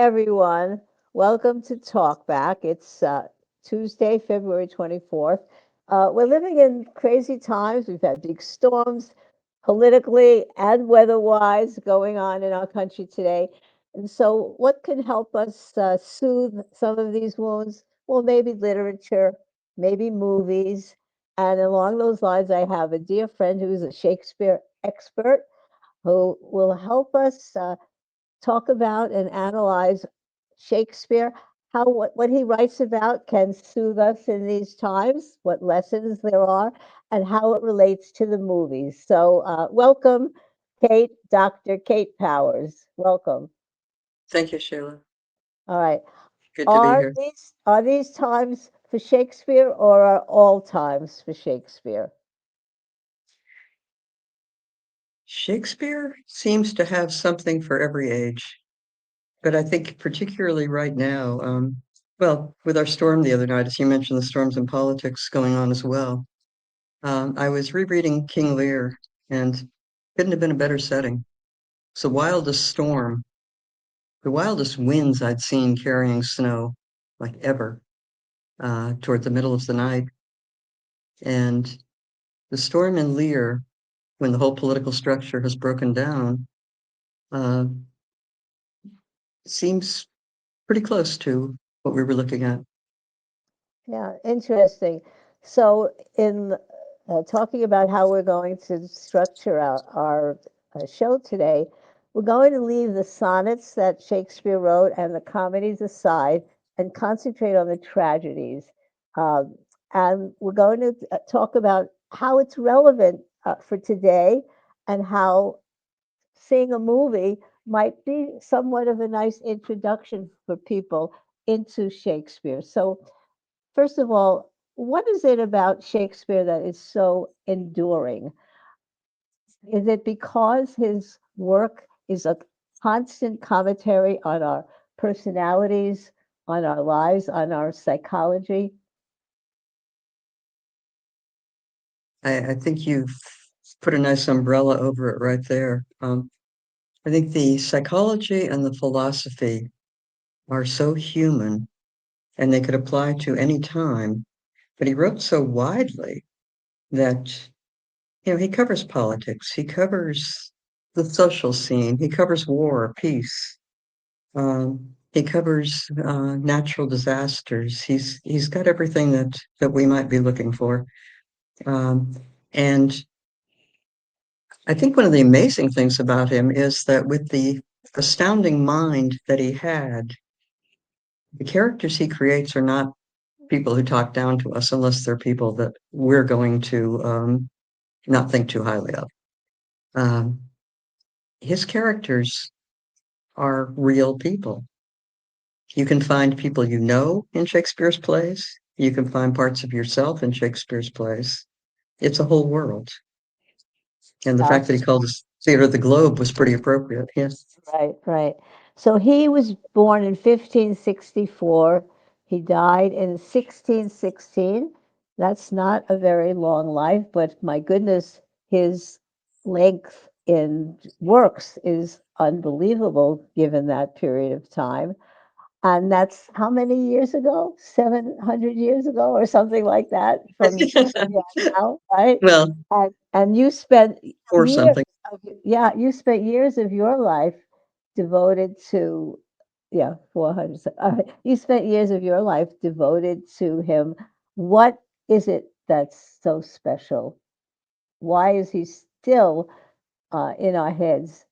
everyone. Welcome to Talk Back. It's Tuesday, February 24th. We're living in crazy times. We've had big storms politically and weather-wise going on in our country today. And so, what can help us soothe some of these wounds? Well, maybe literature, maybe movies. And along those lines, I have a dear friend who's a Shakespeare expert who will help us talk about and analyze Shakespeare, how what he writes about can soothe us in these times, what lessons there are, and how it relates to the movies. So, welcome, Kate, Dr. Kate Powers. Welcome. Thank you, Sheila. All right. Good to be here. Are these times for Shakespeare or are all times for Shakespeare? Shakespeare seems to have something for every age, but I think particularly right now, well, with our storm the other night, as you mentioned, the storms in politics going on as well. I was rereading King Lear, and couldn't have been a better setting. It's the wildest storm, the wildest winds I'd seen carrying snow, like ever, toward the middle of the night. And the storm in Lear, when the whole political structure has broken down, uh, seems pretty close to what we were looking at. Yeah, interesting. So, in talking about how we're going to structure our show today, we're going to leave the sonnets that Shakespeare wrote and the comedies aside and concentrate on the tragedies. Um, and we're going to talk about how it's relevant for today and how seeing a movie might be somewhat of a nice introduction for people into Shakespeare. So, first of all, what is it about Shakespeare that is so enduring? Is it because his work is a constant commentary on our personalities, on our lives, on our psychology? I think you've put a nice umbrella over it right there. I think the psychology and the philosophy are so human and they could apply to any time, but he wrote so widely that, he covers politics, he covers the social scene, he covers war, peace, he covers natural disasters. He's got everything that we might be looking for. Um, and I think one of the amazing things about him is that with the astounding mind that he had, the characters he creates are not people who talk down to us unless they're people that we're going to not think too highly of. Um, his characters are real people. You can find people you know in Shakespeare's plays. You can find parts of yourself in Shakespeare's plays. It's a whole world. And the Yeah, fact that he called us Theater of the Globe was pretty appropriate. Yes. right, right. So he was born in 1564. He died in 1616. That's not a very long life, but my goodness, his length in works is unbelievable given that period of time. And that's how many years ago? 700 years ago or something like that from yeah, now, right? Well, And you spent or years something. yeah, you spent years of your life devoted to yeah, 400. You spent years of your life devoted to him. What is it that's so special? Why is he still in our heads,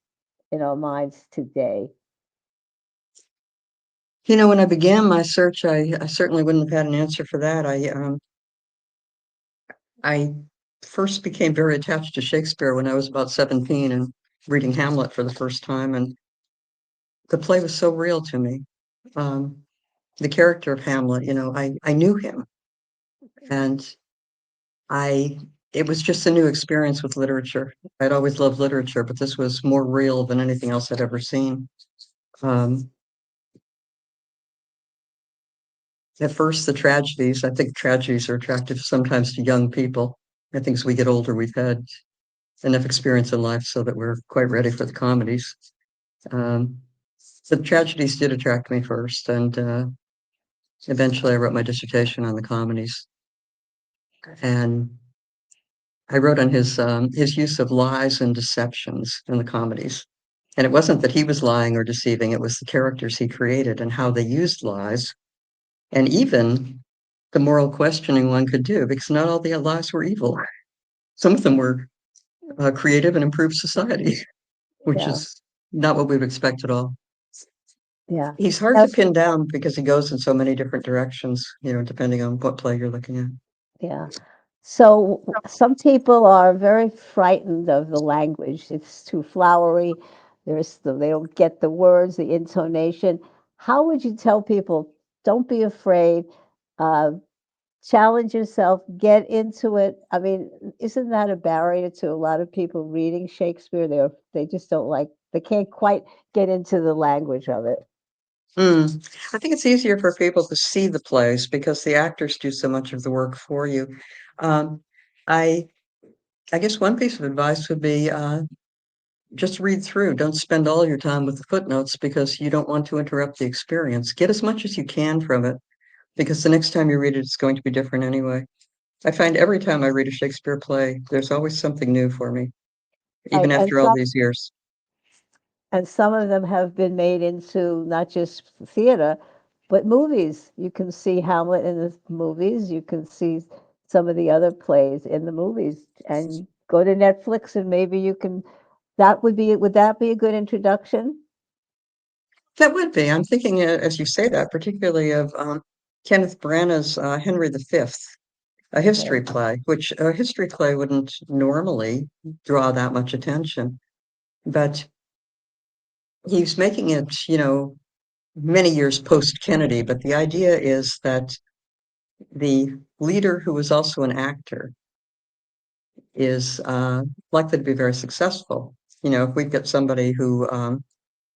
in our minds today? When I began my search, I certainly wouldn't have had an answer for that. I first became very attached to Shakespeare when I was about 17 and reading Hamlet for the first time, and the play was so real to me. Um, the character of Hamlet, I knew him, and I it was just a new experience with literature. I'd always loved literature, but this was more real than anything else I'd ever seen. Um, at first, the tragedies, I think tragedies are attractive sometimes to young people. I think as we get older, we've had enough experience in life so that we're quite ready for the comedies. Um, The tragedies did attract me first, and eventually I wrote my dissertation on the comedies. And I wrote on his use of lies and deceptions in the comedies. And it wasn't that he was lying or deceiving, it was the characters he created and how they used lies, and even the moral questioning one could do, because not all the lies were evil. Some of them were creative and improved society, which Yeah, is not what we would expect at all. yeah. He's hard Now, to pin down because he goes in so many different directions, depending on what play you're looking at. yeah. So some people are very frightened of the language. It's too flowery. They don't get the words, the intonation. How would you tell people, don't be afraid, uh, challenge yourself, get into it? I mean, isn't that a barrier to a lot of people reading Shakespeare? They just don't like, they can't quite get into the language of it. I think it's easier for people to see the plays because the actors do so much of the work for you. Um, I I guess one piece of advice would be just read through. Don't spend all your time with the footnotes because you don't want to interrupt the experience. Get as much as you can from it because the next time you read it, it's going to be different anyway. I find every time I read a Shakespeare play, there's always something new for me, Right. even after all these years. And some of them have been made into not just theater, but movies. You can see Hamlet in the movies. You can see some of the other plays in the movies. And go to Netflix and maybe you can. Would that be a good introduction? That would be. I'm thinking, as you say that, particularly of Kenneth Branagh's Henry V, a history Okay. play, which a history play wouldn't normally draw that much attention. But he's making it, many years post Kennedy. But the idea is that the leader, who was also an actor, is likely to be very successful. If we've got somebody who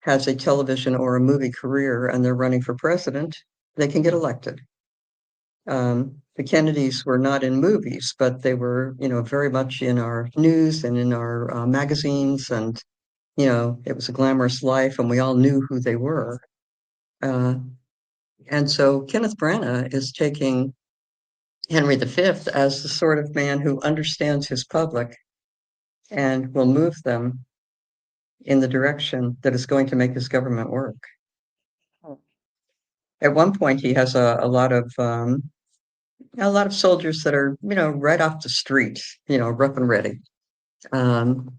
has a television or a movie career and they're running for president, they can get elected. The Kennedys were not in movies, but they were, very much in our news and in our magazines, and it was a glamorous life, and we all knew who they were. Uh, and so Kenneth Branagh is taking Henry V as the sort of man who understands his public and will move them in the direction that is going to make his government work. At one point, he has a lot of soldiers that are, right off the street, rough and ready. Um,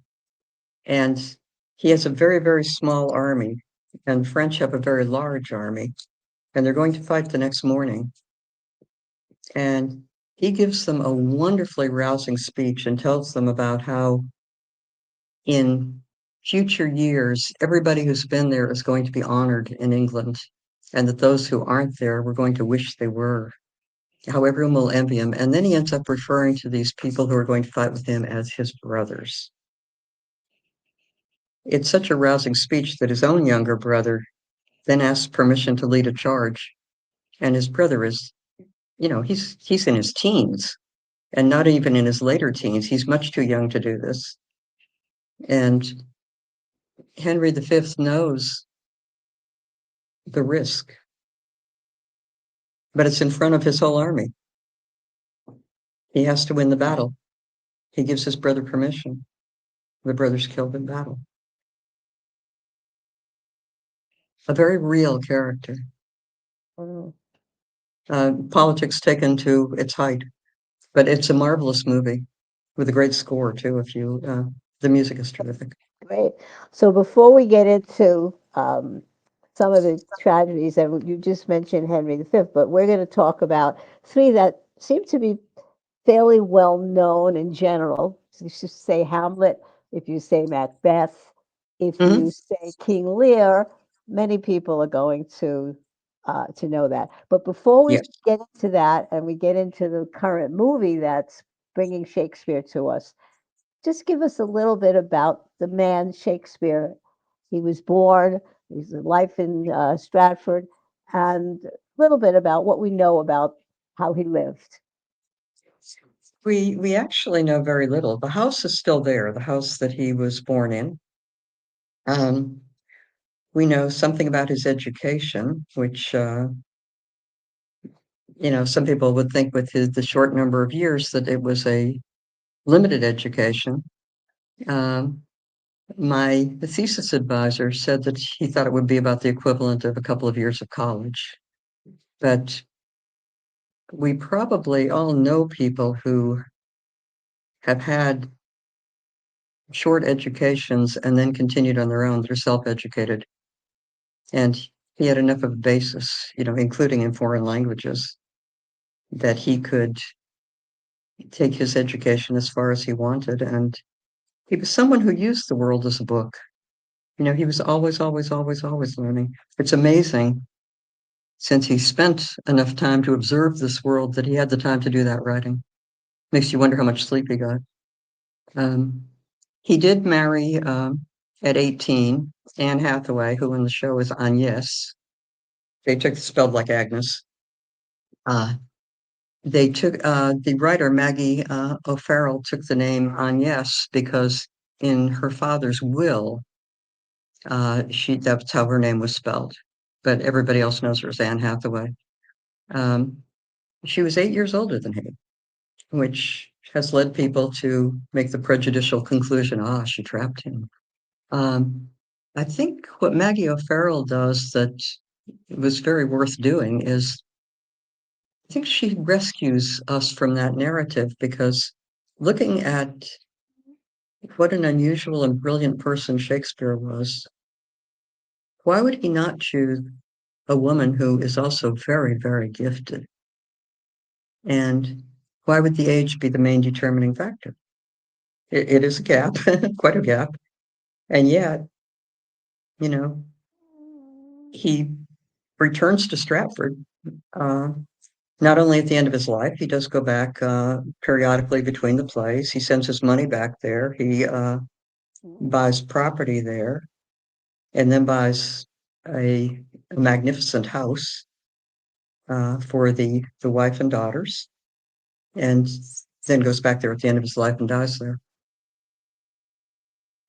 and he has a very, very small army, and the French have a very large army, and they're going to fight the next morning. And he gives them a wonderfully rousing speech and tells them about how in future years, everybody who's been there is going to be honored in England, and that those who aren't there were going to wish they were, how everyone will envy him. And then he ends up referring to these people who are going to fight with him as his brothers. It's such a rousing speech that his own younger brother then asks permission to lead a charge. And his brother is, he's in his teens and not even in his later teens. He's much too young to do this. And Henry V knows the risk, but it's in front of his whole army. He has to win the battle. He gives his brother permission. The brother's killed in battle. A very real character. Mm. Politics taken to its height, but it's a marvelous movie with a great score too. The music is terrific. Great. So before we get into some of the tragedies, and you just mentioned Henry V, but we're going to talk about three that seem to be fairly well known in general. You should say Hamlet, if you say Macbeth, if Mhm. you say King Lear, many people are going to know that. But before we Yes. get into that and we get into the current movie that's bringing Shakespeare to us, just give us a little bit about the man Shakespeare. He was born, his life in Stratford, and a little bit about what we know about how he lived. We actually know very little. The house is still there, the house that he was born in. Um, We know something about his education, which, some people would think with the short number of years that it was a limited education. Um, my thesis advisor said that he thought it would be about the equivalent of a couple of years of college. But we probably all know people who have had short educations and then continued on their own. They're self-educated. And he had enough of a basis, including in foreign languages, that he could take his education as far as he wanted. And he was someone who used the world as a book. He was always, always, always, always learning. It's amazing, since he spent enough time to observe this world, that he had the time to do that writing. Makes you wonder how much sleep he got. Um, he did marry at 18 Anne Hathaway, who in the show is Agnes. They took spelled like Agnes. Uh, they took the writer Maggie O'Farrell took the name Agnes because in her father's will, that's how her name was spelled, but everybody else knows her as Anne Hathaway. Um, she was 8 years older than he, which has led people to make the prejudicial conclusion, she trapped him. I think what Maggie O'Farrell does that was very worth doing is I think she rescues us from that narrative, because looking at what an unusual and brilliant person Shakespeare was, why would he not choose a woman who is also very, very gifted? And why would the age be the main determining factor? It is a gap, quite a gap. And yet, you know, he returns to Stratford, uh, not only at the end of his life, he does go back periodically between the plays. He sends his money back there. He buys property there, and then buys a magnificent house for the wife and daughters, and then goes back there at the end of his life and dies there.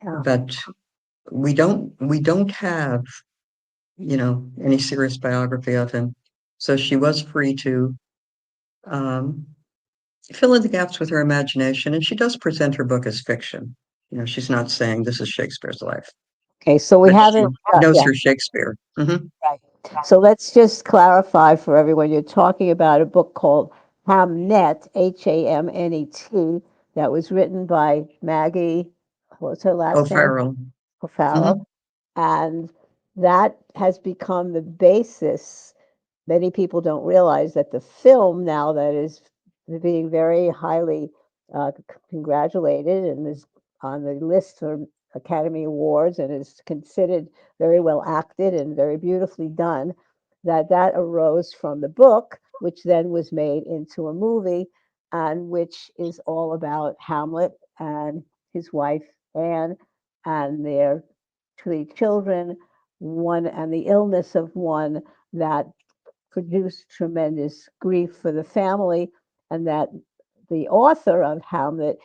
Yeah. But we don't have any serious biography of him. So she was free to um, fill in the gaps with her imagination, and she does present her book as fiction. She's not saying this is Shakespeare's life, Okay, so we but she haven't, knows yeah, her Shakespeare. right. So let's just clarify for everyone, you're talking about a book called Hamnet, Hamnet, that was written by Maggie, what's her last name? O'Farrell. O'Farrell. Hmm. And that has become the basis. Many people don't realize that the film now that is being very highly congratulated and is on the list for Academy Awards and is considered very well acted and very beautifully done, that arose from the book, which then was made into a movie, and which is all about Hamlet and his wife Anne and their three children, one and the illness of one that produced tremendous grief for the family, and that the author of Hamlet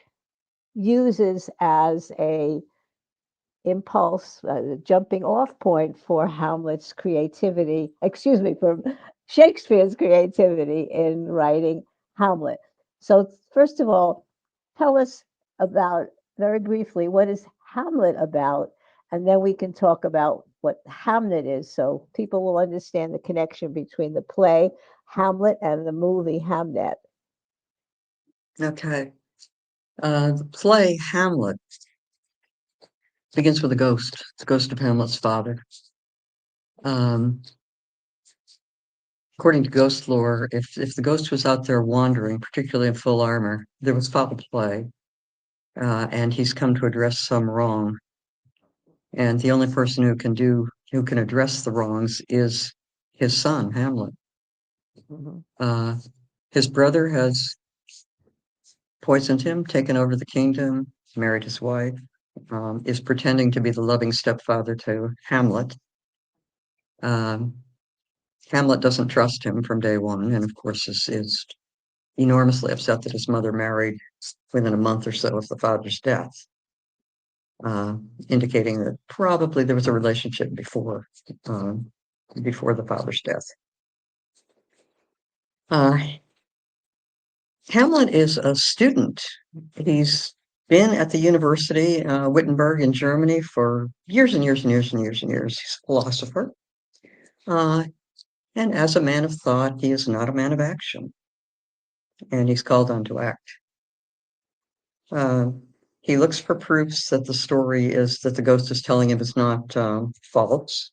uses as a impulse, jumping off point for Hamlet's creativity, excuse me, for Shakespeare's creativity in writing Hamlet. So, first of all, tell us about, very briefly, what is Hamlet about? And then we can talk about what Hamlet is so people will understand the connection between the play Hamlet and the movie Hamnet. Okay. The play Hamlet begins with a ghost, the ghost of Hamlet's father. Um, According to ghost lore, if the ghost was out there wandering, particularly in full armor, there was foul play, and he's come to address some wrong. And the only person who can address the wrongs is his son, Hamlet. Mhm. Uh, his brother has poisoned him, taken over the kingdom, married his wife, is pretending to be the loving stepfather to Hamlet. Um, Hamlet doesn't trust him from day one, and of course is enormously upset that his mother married within a month or so of the father's death. indicating that probably there was a relationship before the father's death. Hamlet is a student. He's been at the university, Wittenberg in Germany for years and years and years and years and years. He's a philosopher. And as a man of thought, he is not a man of action. And he's called on to act. He looks for proofs that the story is that the ghost is telling him is not false.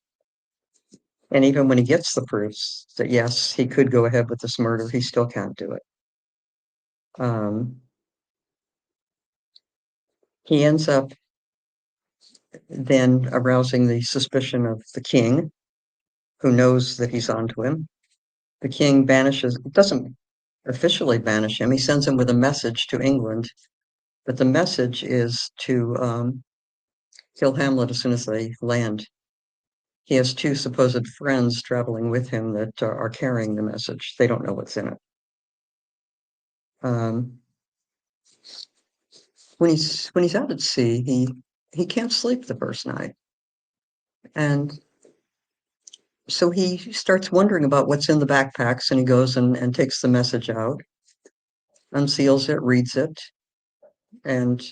And even when he gets the proofs that yes, he could go ahead with this murder, he still can't do it. He ends up then arousing the suspicion of the king, who knows that he's onto him. The king doesn't officially banish him. He sends him with a message to England, but the message is to kill Hamlet as soon as they land. He has two supposed friends traveling with him that are carrying the message. They don't know what's in it. When he's out at sea, he can't sleep the first night, and so he starts wondering about what's in the backpacks, and he goes and takes the message out, unseals it, reads it, and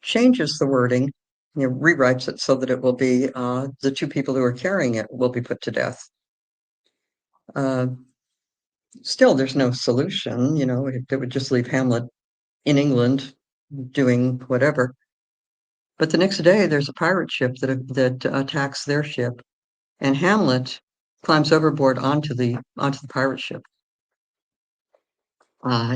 changes the wording, rewrites it so that it will be the two people who are carrying it will be put to death. Still, there's no solution. It would just leave Hamlet in England doing whatever. But the next day, there's a pirate ship that attacks their ship, and Hamlet climbs overboard onto the pirate ship.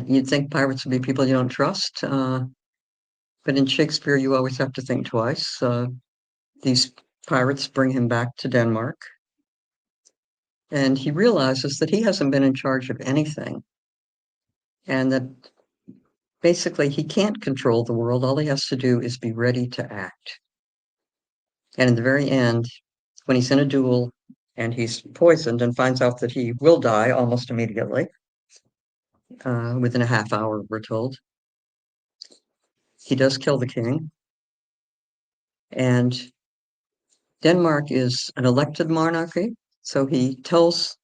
You'd think pirates would be people you don't trust, but in Shakespeare, you always have to think twice. These pirates bring him back to Denmark, and he realizes that he hasn't been in charge of anything, and that basically he can't control the world. All he has to do is be ready to act. And in the very end, when he's in a duel and he's poisoned and finds out that he will die almost immediately, within a half hour, we're told, he does kill the king. And Denmark is an elected monarchy. So he tells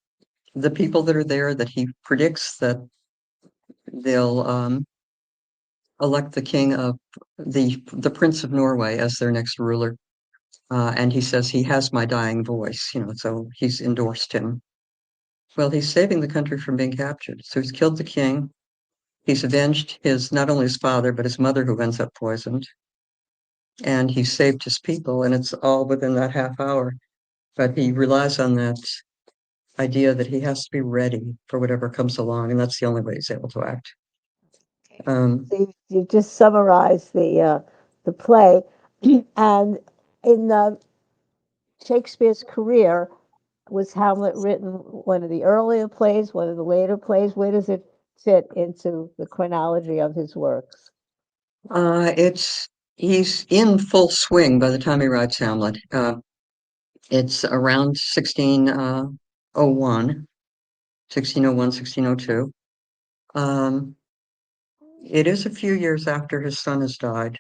the people that are there that he predicts that they'll elect the king of the Prince of Norway as their next ruler. And he says he has my dying voice, so he's endorsed him. Well, he's saving the country from being captured. So he's killed the king. He's avenged not only his father, but his mother, who ends up poisoned. And he saved his people, and it's all within that half hour. But he relies on that idea that he has to be ready for whatever comes along, and that's the only way he's able to act. So you just summarized the play, and in Shakespeare's career, was Hamlet written one of the earlier plays, one of the later plays? Where does it fit into the chronology of his works? He's in full swing by the time he writes Hamlet. It's around 1601, 1602. It is a few years after his son has died.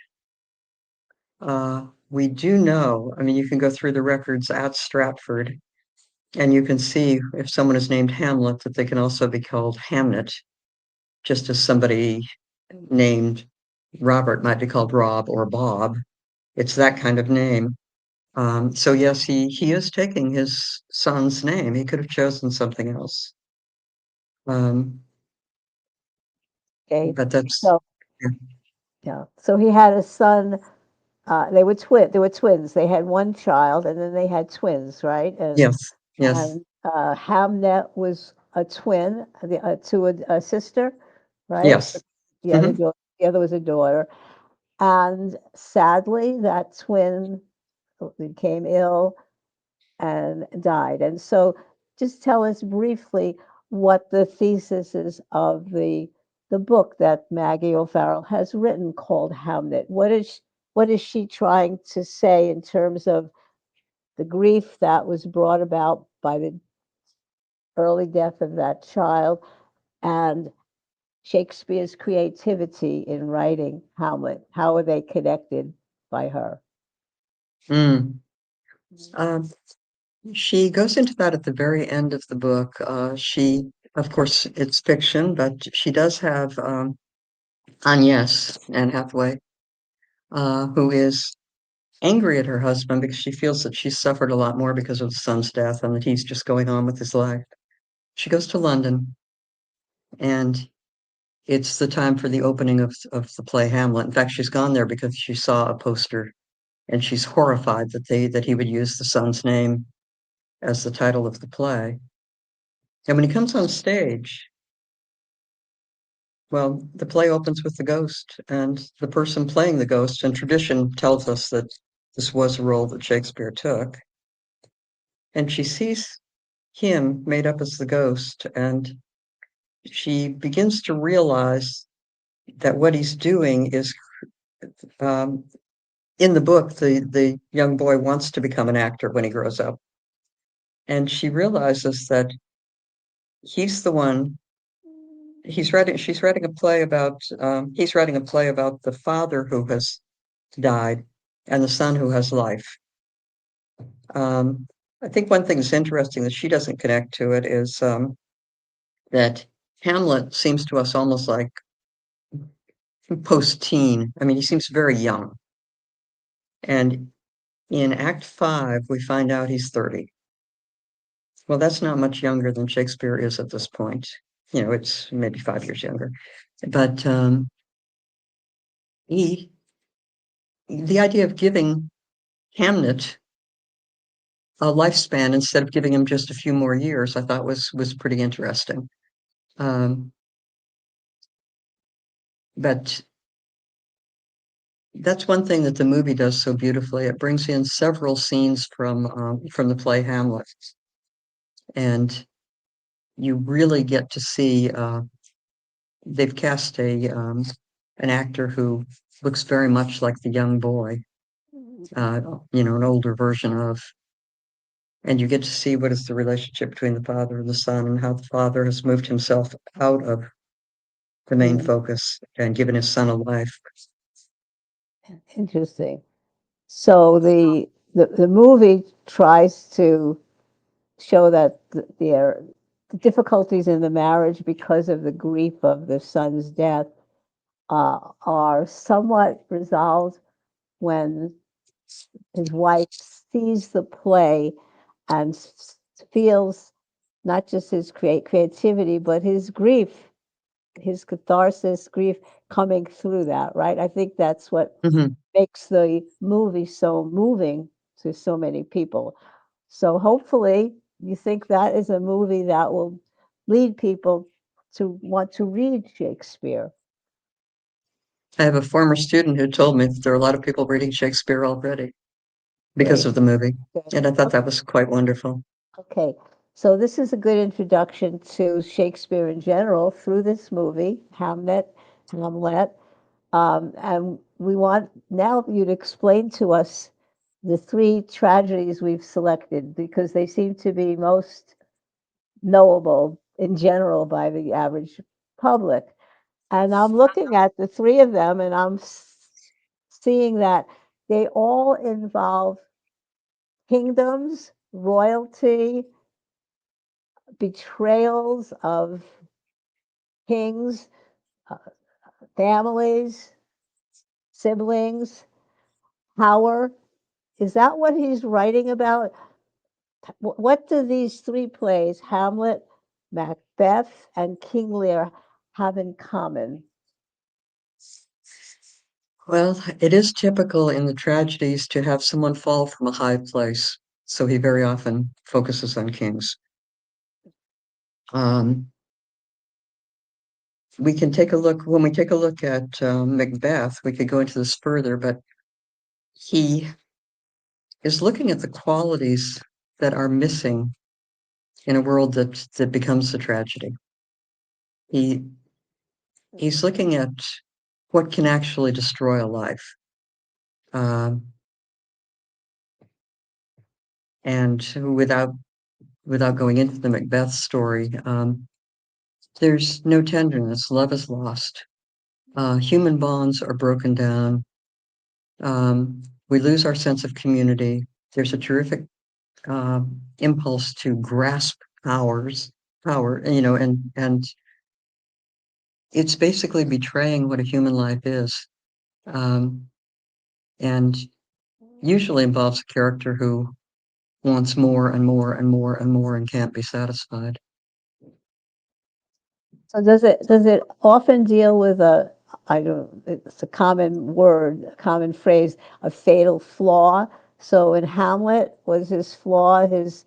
We do know, you can go through the records at Stratford, and you can see if someone is named Hamlet, that they can also be called Hamnet, just as somebody named Robert might be called Rob or Bob. It's that kind of name. So yes, he is taking his son's name. He could have chosen something else. Okay, But that's so yeah, so he had a son. They were twins. They had one child, and then they had twins, right? yes, yes, And Hamnet was a twin to a sister, right? yes. The other Mhm. daughter, the other was a daughter, and sadly, that twin became ill and died. And so, just tell us briefly what the thesis is of the book that Maggie O'Farrell has written called Hamnet. What is she trying to say in terms of the grief that was brought about by the early death of that child, and Shakespeare's creativity in writing Hamlet? How are they connected by her? Mm. Um, she goes into that at the very end of the book. Of course, it's fiction, but she does have Agnes, Anne Hathaway, who is angry at her husband because she feels that she's suffered a lot more because of the son's death and that he's just going on with his life. She goes to London, and it's the time for the opening of the play Hamlet. In fact, she's gone there because she saw a poster, and she's horrified that he would use the son's name as the title of the play. And when he comes on stage, well, the play opens with the ghost and the person playing the ghost, and tradition tells us that this was a role that Shakespeare took. And she sees him made up as the ghost, and she begins to realize that what he's doing is, um, in the book, the young boy wants to become an actor when he grows up. And she realizes that he's the one she's writing a play about he's writing a play about the father who has died and the son who has life. Um, I think one thing that's interesting that she doesn't connect to it is that Hamlet seems to us almost like post-teen. I mean, he seems very young. And in Act 5, we find out he's 30. Well, that's not much younger than Shakespeare is at this point. You know, it's maybe 5 years younger. But he, the idea of giving Hamnet a lifespan instead of giving him just a few more years, I thought was pretty interesting. Um, but that's one thing that the movie does so beautifully. It brings in several scenes from the play Hamlet, and you really get to see. They've cast a an actor who looks very much like the young boy, an older version of, and you get to see what is the relationship between the father and the son, and how the father has moved himself out of the main Mm, focus and given his son a life. interesting. So the movie tries to show that the difficulties in the marriage because of the grief of the son's death are somewhat resolved when his wife sees the play and feels not just his creativity, but his grief, his catharsis, grief coming through that, right? I think that's what Mhm. makes the movie so moving to so many people. So hopefully, you think that is a movie that will lead people to want to read Shakespeare. I have a former student who told me that there are a lot of people reading Shakespeare already because Great. of the movie, Good. and I thought that was quite wonderful. Okay, so this is a good introduction to Shakespeare in general through this movie, Hamlet. And we want now you to explain to us the three tragedies we've selected because they seem to be most knowable in general by the average public. And I'm looking at the three of them and I'm seeing that they all involve kingdoms, royalty, betrayals of kings, uh, families, siblings, power. Is that what he's writing about? What do these three plays, Hamlet, Macbeth, and King Lear, have in common? Well, it is typical in the tragedies to have someone fall from a high place, so he very often focuses on kings. Um, we can take a look when we take a look at Macbeth. We could go into this further, but he is looking at the qualities that are missing in a world that becomes a tragedy. He he's looking at what can actually destroy a life. Um, and without going into the Macbeth story, There's no tenderness. Love is lost. Human bonds are broken down. We lose our sense of community. There's a terrific impulse to grasp power, and it's basically betraying what a human life is, um, and usually involves a character who wants more and more and more and more and can't be satisfied. So does it often deal with a, I don't, it's a common word, a common phrase, a fatal flaw? So in Hamlet, was his flaw his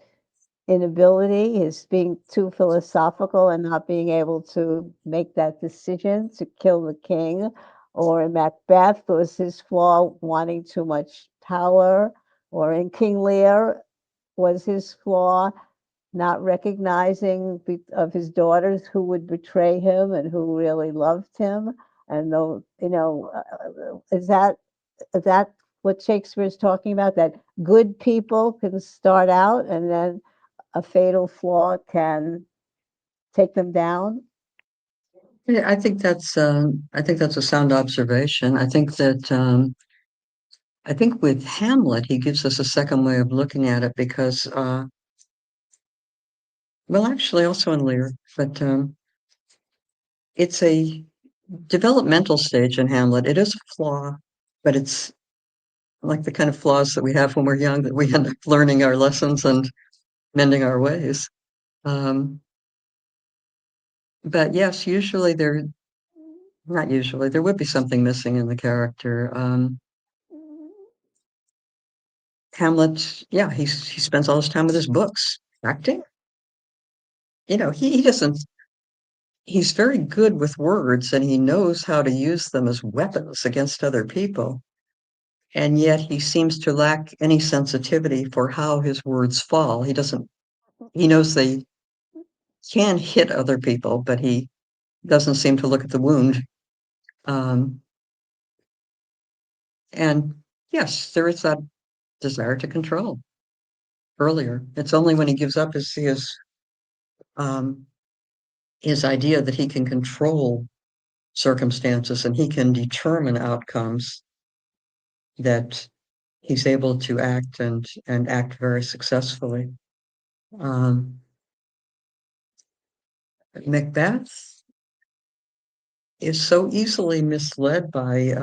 inability, his being too philosophical and not being able to make that decision to kill the king? Or in Macbeth, was his flaw wanting too much power? Or in King Lear, was his flaw not recognizing of his daughters who would betray him and who really loved him? And though, is that what Shakespeare is talking about? That good people can start out and then a fatal flaw can take them down? Yeah, I think that's a sound observation. I think with Hamlet, he gives us a second way of looking at it because, well, actually, also in Lear, but it's a developmental stage in Hamlet. It is a flaw, but it's like the kind of flaws that we have when we're young that we end up learning our lessons and mending our ways. Um, but yes, usually not usually, there would be something missing in the character. Hamlet, yeah, he spends all his time with his books, acting. He doesn't, he's very good with words and he knows how to use them as weapons against other people. And yet he seems to lack any sensitivity for how his words fall. He knows they can hit other people, but he doesn't seem to look at the wound. Um, and yes, there is that desire to control earlier. It's only when he gives up um, his idea that he can control circumstances and he can determine outcomes that he's able to act and act very successfully. Um, Macbeth is so easily misled by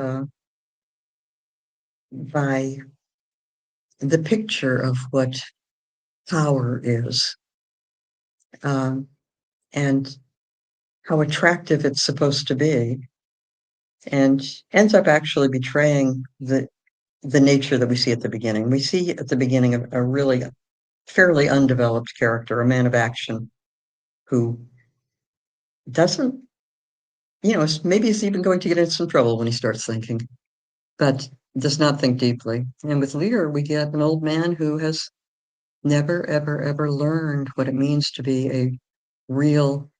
the picture of what power is, um, and how attractive it's supposed to be, and ends up actually betraying the nature that we see at the beginning. We see at the beginning a really fairly undeveloped character, a man of action, who doesn't, maybe is even going to get into some trouble when he starts thinking, but does not think deeply. And with Lear, we get an old man who has never, ever, ever learned what it means to be a real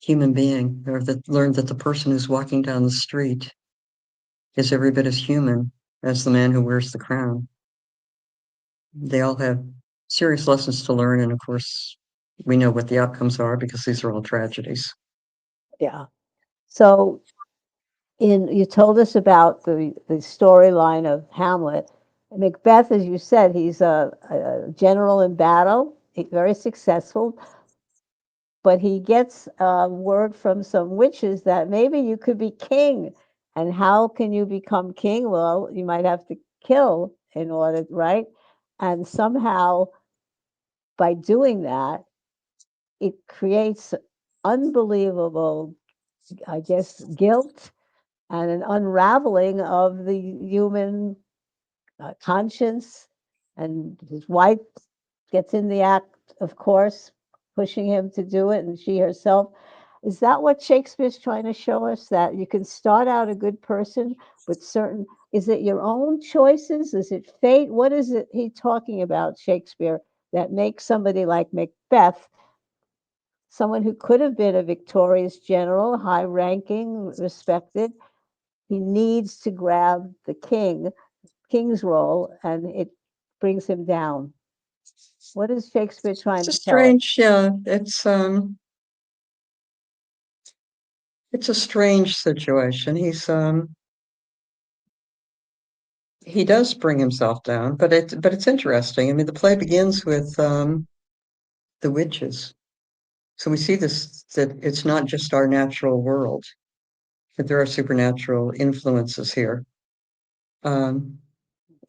human being, or that learned that the person who's walking down the street is every bit as human as the man who wears the crown. They all have serious lessons to learn, and of course, we know what the outcomes are because these are all tragedies. Yeah. So you told us about the storyline of Hamlet. Macbeth, as you said, he's a general in battle, very successful, but he gets word from some witches that maybe you could be king. And how can you become king? Well, you might have to kill in order, right? And somehow by doing that, it creates unbelievable, I guess, guilt and an unraveling of the human conscience. And his wife gets in the act, of course, pushing him to do it, and she herself. Is that what Shakespeare's trying to show us? That you can start out a good person, but is it your own choices? Is it fate? What is it he talking about, Shakespeare, that makes somebody like Macbeth, someone who could have been a victorious general, high ranking, respected? He needs to grab the king's role, and it brings him down. What is Shakespeare trying It's a to tell us? strange, yeah, it's a strange situation. He does bring himself down, but it's interesting. I mean, the play begins with the witches. So we see this, that it's not just our natural world, that there are supernatural influences here. Um,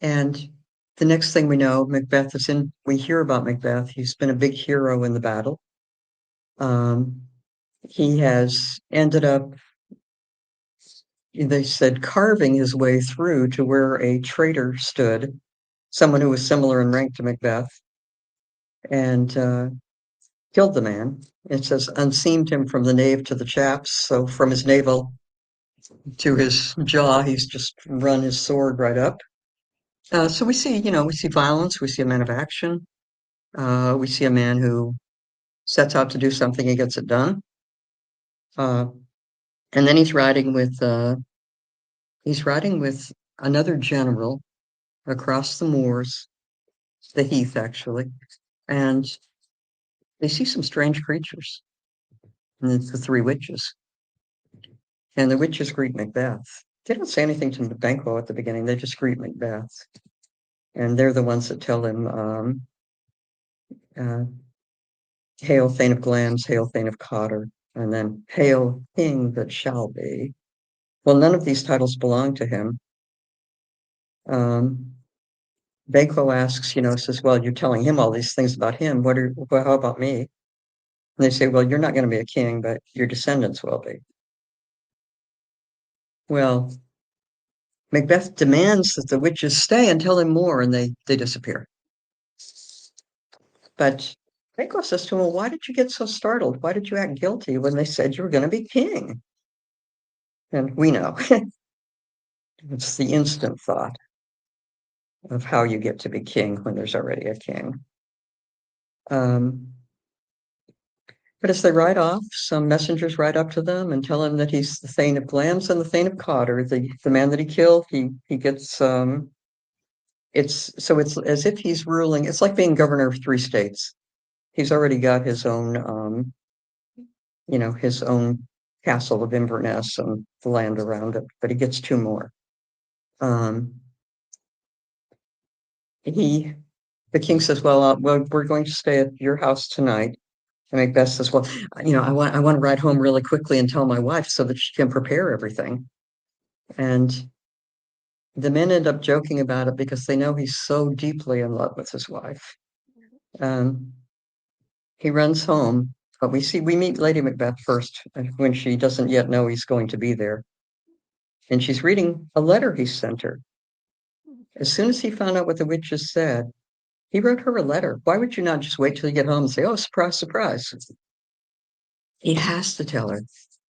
and the next thing we know, Macbeth is in, we hear about Macbeth. He's been a big hero in the battle. Um, he has ended up, they said, carving his way through to where a traitor stood, someone who was similar in rank to Macbeth, and killed the man. It says, unseamed him from the nave to the chaps. So from his navel to his jaw, he's just run his sword right up. So we see, we see violence. We see a man of action. We see a man who sets out to do something and gets it done. Uh, and then he's riding with another general across the moors, the heath actually, and they see some strange creatures. And it's the three witches. And the witches greet Macbeth. They don't say anything to Banquo at the beginning. They just greet Macbeth. And they're the ones that tell him, uh, hail Thane of Glamis, hail Thane of Cotter, and then hail King that shall be. Well, none of these titles belong to him. Banquo asks, says, well, you're telling him all these things about him. Well, how about me? And they say, well, you're not going to be a king, but your descendants will be. Well, Macbeth demands that the witches stay and tell him more, and they disappear. But Banquo says to him, well, why did you get so startled? Why did you act guilty when they said you were going to be king? And we know it's the instant thought of how you get to be king when there's already a king. Um, but as they ride off, some messengers ride up to them and tell him that he's the Thane of Glamis and the Thane of Cotter, the man that he killed. He gets it's as if he's ruling. It's like being governor of three states. He's already got his own castle of Inverness and the land around it, but he gets two more. The king says, well, we're going to stay at your house tonight. And Macbeth says, well, I want to ride home really quickly and tell my wife so that she can prepare everything. And the men end up joking about it because they know he's so deeply in love with his wife. He runs home, but we meet Lady Macbeth first when she doesn't yet know he's going to be there. And she's reading a letter he sent her. As soon as he found out what the witches said, he wrote her a letter. Why would you not just wait till you get home and say, oh, surprise, surprise? He has to tell her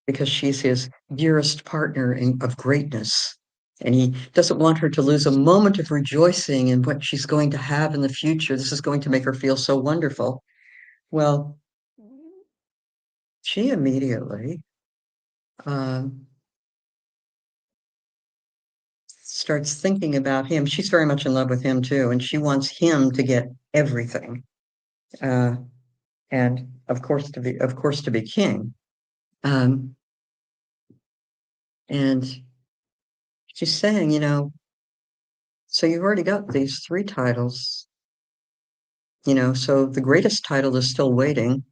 because she's his dearest partner of greatness. And he doesn't want her to lose a moment of rejoicing in what she's going to have in the future. This is going to make her feel so wonderful. Well, she immediately starts thinking about him. She's very much in love with him too, and she wants him to get everything. And of course to be king. And she's saying, so you've already got these three titles, so the greatest title is still waiting.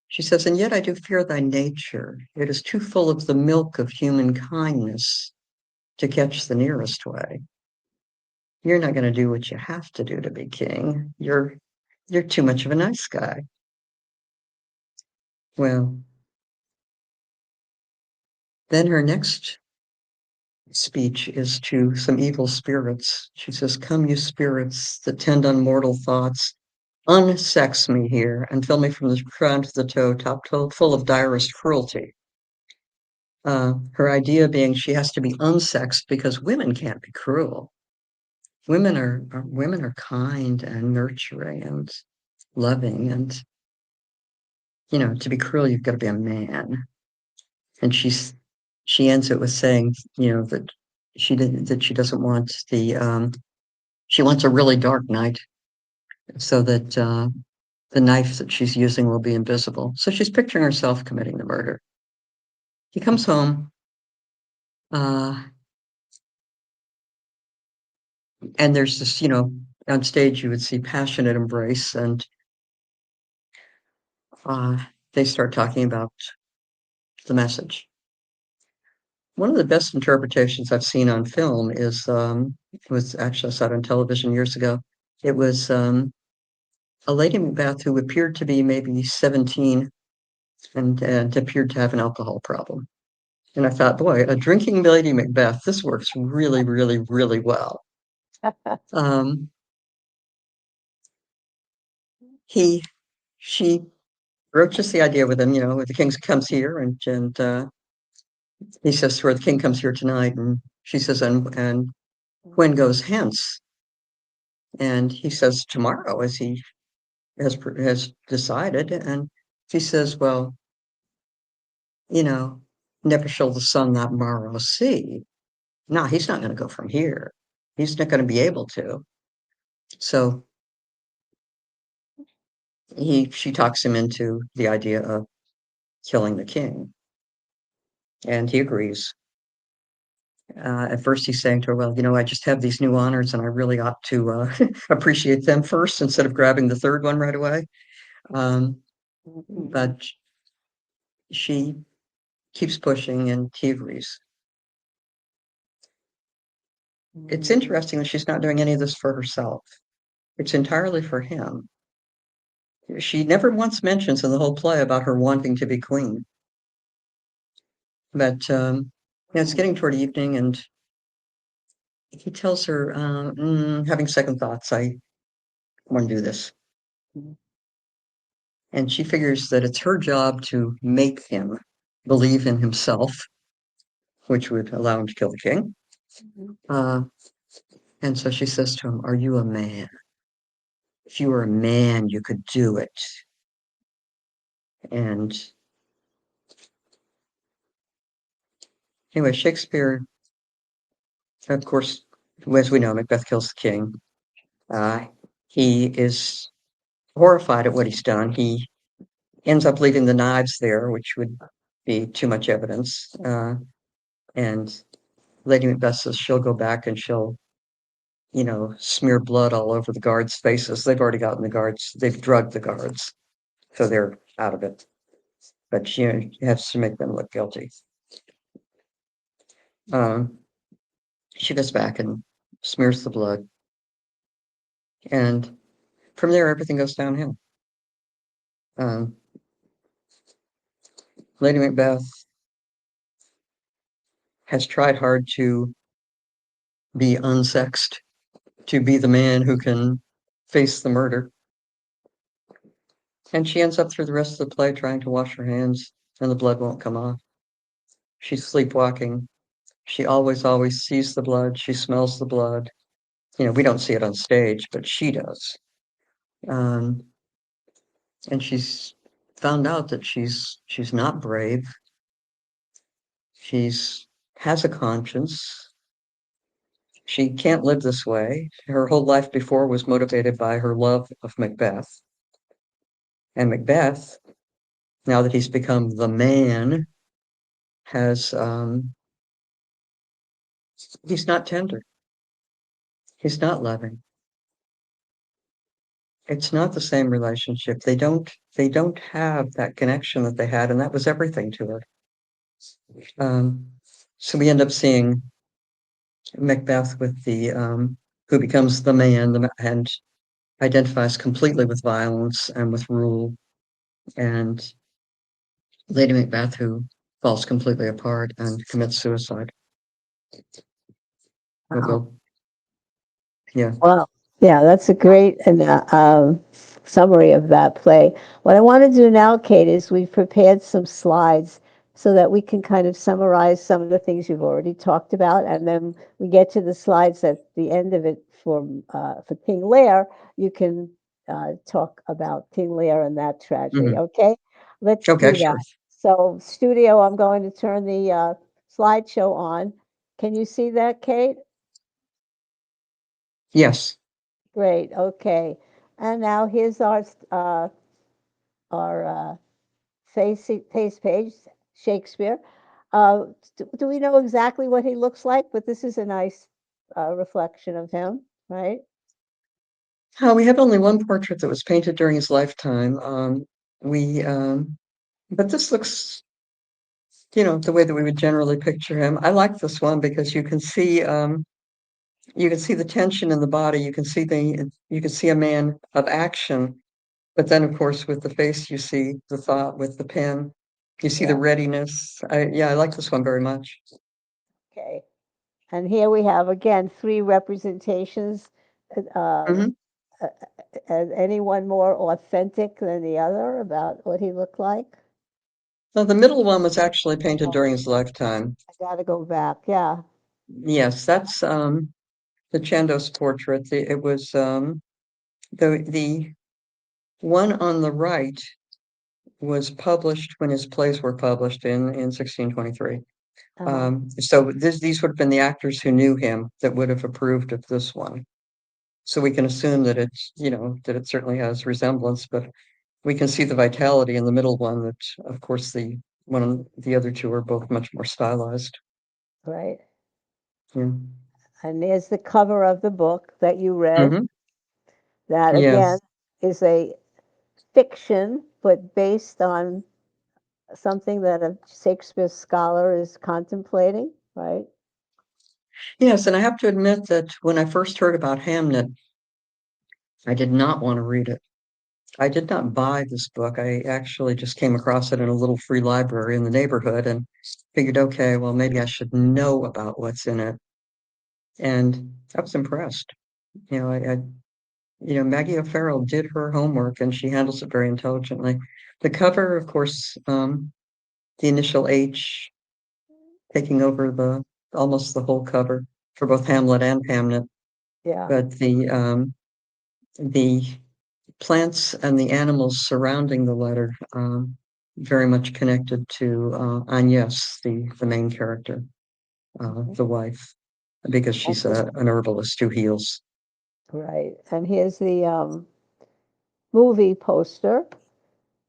She says, and yet I do fear thy nature. It is too full of the milk of human kindness to catch the nearest way. You're not going to do what you have to do to be king. You're too much of a nice guy. Well, then her next speech is to some evil spirits. She says, come, you spirits that tend on mortal thoughts, unsex me here and fill me from the crown to the toe, top full of direst cruelty. Her idea being she has to be unsexed because women can't be cruel. Women are kind and nurturing and loving, and to be cruel, you've got to be a man. And she ends it with saying, that she doesn't want she wants a really dark night so that the knife that she's using will be invisible. So she's picturing herself committing the murder. he comes home, and there's this, on stage you would see passionate embrace, and they start talking about the message. One of the best interpretations I've seen on film is was actually I saw it on television years ago. It was a Lady Macbeth who appeared to be maybe 17 and appeared to have an alcohol problem. And I thought, boy, a drinking Lady Macbeth, this works really, really, really well. She broaches the idea with him, the king comes here, and he says to her, the king comes here tonight, and she says, and when goes hence? And he says, tomorrow, as he has decided. And she says, well, never shall the sun that morrow see. No, he's not going to go from here. He's not going to be able to. So she talks him into the idea of killing the king, and he agrees. At first, he's saying to her, well, I just have these new honors, and I really ought to appreciate them first instead of grabbing the third one right away. But she keeps pushing, and he agrees. It's interesting that she's not doing any of this for herself. It's entirely for him. She never once mentions in the whole play about her wanting to be queen. But it's getting toward evening, and he tells her, having second thoughts, I want to do this. And she figures that it's her job to make him believe in himself, which would allow him to kill the king. And so she says to him, are you a man? If you were a man, you could do it. And anyway, Shakespeare, of course, as we know, Macbeth kills the king. He is horrified at what he's done. He ends up leaving the knives there, which would be too much evidence. And Lady Macbeth says she'll go back and she'll, smear blood all over the guards' faces. They've already gotten the guards, they've drugged the guards, so they're out of it. But she has to make them look guilty. She goes back and smears the blood. And from there, everything goes downhill. Lady Macbeth has tried hard to be unsexed, to be the man who can face the murder. And she ends up through the rest of the play trying to wash her hands, and the blood won't come off. She's sleepwalking. She always sees the blood. She smells the blood. We don't see it on stage, but she does. And she's found out that she's not brave. She's has a conscience. She can't live this way. Her whole life before was motivated by her love of Macbeth. And Macbeth, now that he's become the man, has he's not tender. He's not loving. It's not the same relationship. They don't have that connection that they had, and that was everything to her. So we end up seeing Macbeth with the who becomes the man and identifies completely with violence and with rule, and Lady Macbeth who falls completely apart and commits suicide. Wow. Yeah. Well, yeah, that's a great summary of that play. What I want to do now, Kate, is we've prepared some slides so that we can kind of summarize some of the things you've already talked about, and then we get to the slides at the end of it for King Lear. You can talk about King Lear and that tragedy. Mhm. Okay, let's Okay, do sure. that. So, studio, I'm going to turn the slideshow on. Can you see that, Kate? Yes. Great. Okay. And now here's our face page, Shakespeare. Do we know exactly what he looks like? But this is a nice reflection of him, right? We have only one portrait that was painted during his lifetime. We, but this looks, the way that we would generally picture him. I like this one because you can see the tension in the body. You can see a man of action, but then of course with the face, you see the thought with the pen. You see the Yeah. readiness. I like this one very much. Okay. And here we have again three representations. Uh, Mhm. uh, any one more authentic than the other about what he looked like? Well, the middle one was actually painted Oh, during his lifetime. I got to go back. Yeah. Yes, that's the Chandos portrait. It was the one on the right was published when his plays were published in 1623. Uh-huh. So these would have been the actors who knew him that would have approved of this one. So we can assume that that it certainly has resemblance, but we can see the vitality in the middle one that, of course, the other two are both much more stylized. Right. Yeah. And there's the cover of the book that you read. Hmm. That again Yes. is a fiction, but based on something that a Shakespeare scholar is contemplating, right? Yes, and I have to admit that when I first heard about Hamnet, I did not want to read it. I did not buy this book. I actually just came across it in a little free library in the neighborhood and figured, okay, well, maybe I should know about what's in it. And I was impressed. Maggie O'Farrell did her homework and she handles it very intelligently. The cover, of course, the initial H taking over almost the whole cover for both Hamlet and Hamnet, Yeah. but the plants and the animals surrounding the letter very much connected to Agnes, the main character, Mhm. the wife, because And she's an herbalist who heals. right. And here's the movie poster.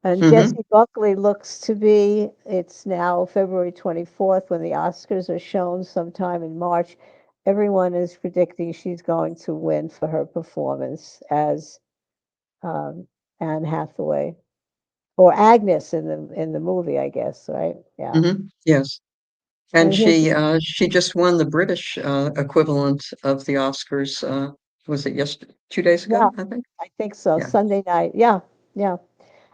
And Hmm. Jessie Buckley looks to be, it's now February 24th when the Oscars are shown sometime in March. Everyone is predicting she's going to win for her performance as um, Anne Hathaway or Agnes in the movie, I guess, right? Yeah. Hmm. Yes. And And here's, she just won the British equivalent of the Oscars. Was it 2 days yeah, ago, I think? I think so. Yeah. Sunday night. Yeah, yeah.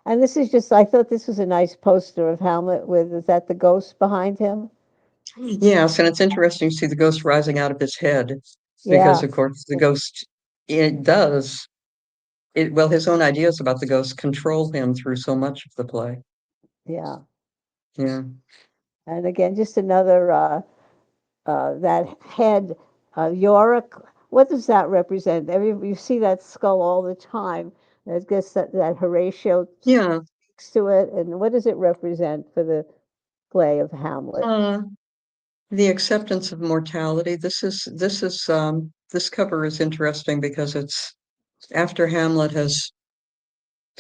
And this is just, I thought this was a nice poster of Hamlet with, is that the ghost behind him? Yes, and it's interesting to see the ghost rising out of his head because, Yeah, of course, the ghost, it does, well, his own ideas about the ghost control him through so much of the play. yeah. Yeah. And again, just another, that head, Yorick, what does that represent? You see that skull all the time. I guess that Horatio Yeah. speaks to it. And what does it represent for the play of Hamlet? Uh, the acceptance of mortality. This cover is interesting because it's after Hamlet has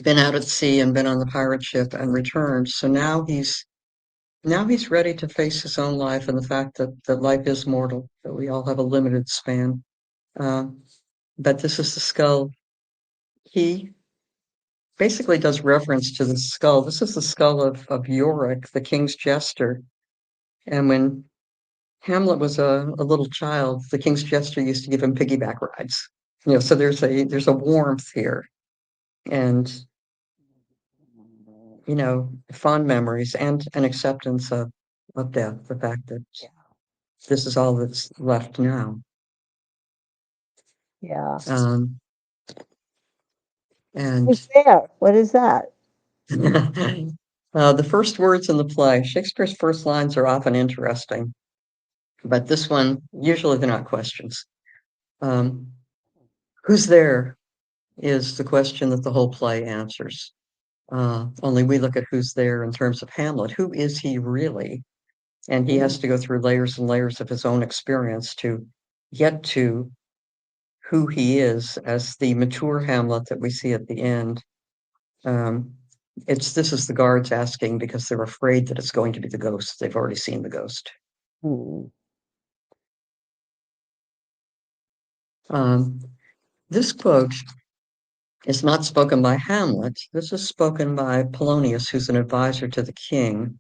been out at sea and been on the pirate ship and returned. So now he's ready to face his own life and the fact that life is mortal, that we all have a limited span. Uh, but this is the skull. He basically does reference to the skull. This is the skull of Yorick, the king's jester. And when Hamlet was a little child, the king's jester used to give him piggyback rides. So there's a warmth here and fond memories and an acceptance of death, the fact that this is all that's left now. Yeah. Um, and Who's there? What is that? the first words in the play, Shakespeare's first lines are often interesting, but this one, usually they're not questions. Um, who's there is the question that the whole play answers. Only we look at who's there in terms of Hamlet. Who is he really? And he has Mm, to go through layers and layers of his own experience to get to who he is as the mature Hamlet that we see at the end. Um, this is the guards asking because they're afraid that it's going to be the ghost. They've already seen the ghost. Mm. This quote is not spoken by Hamlet. This is spoken by Polonius, who's an advisor to the king.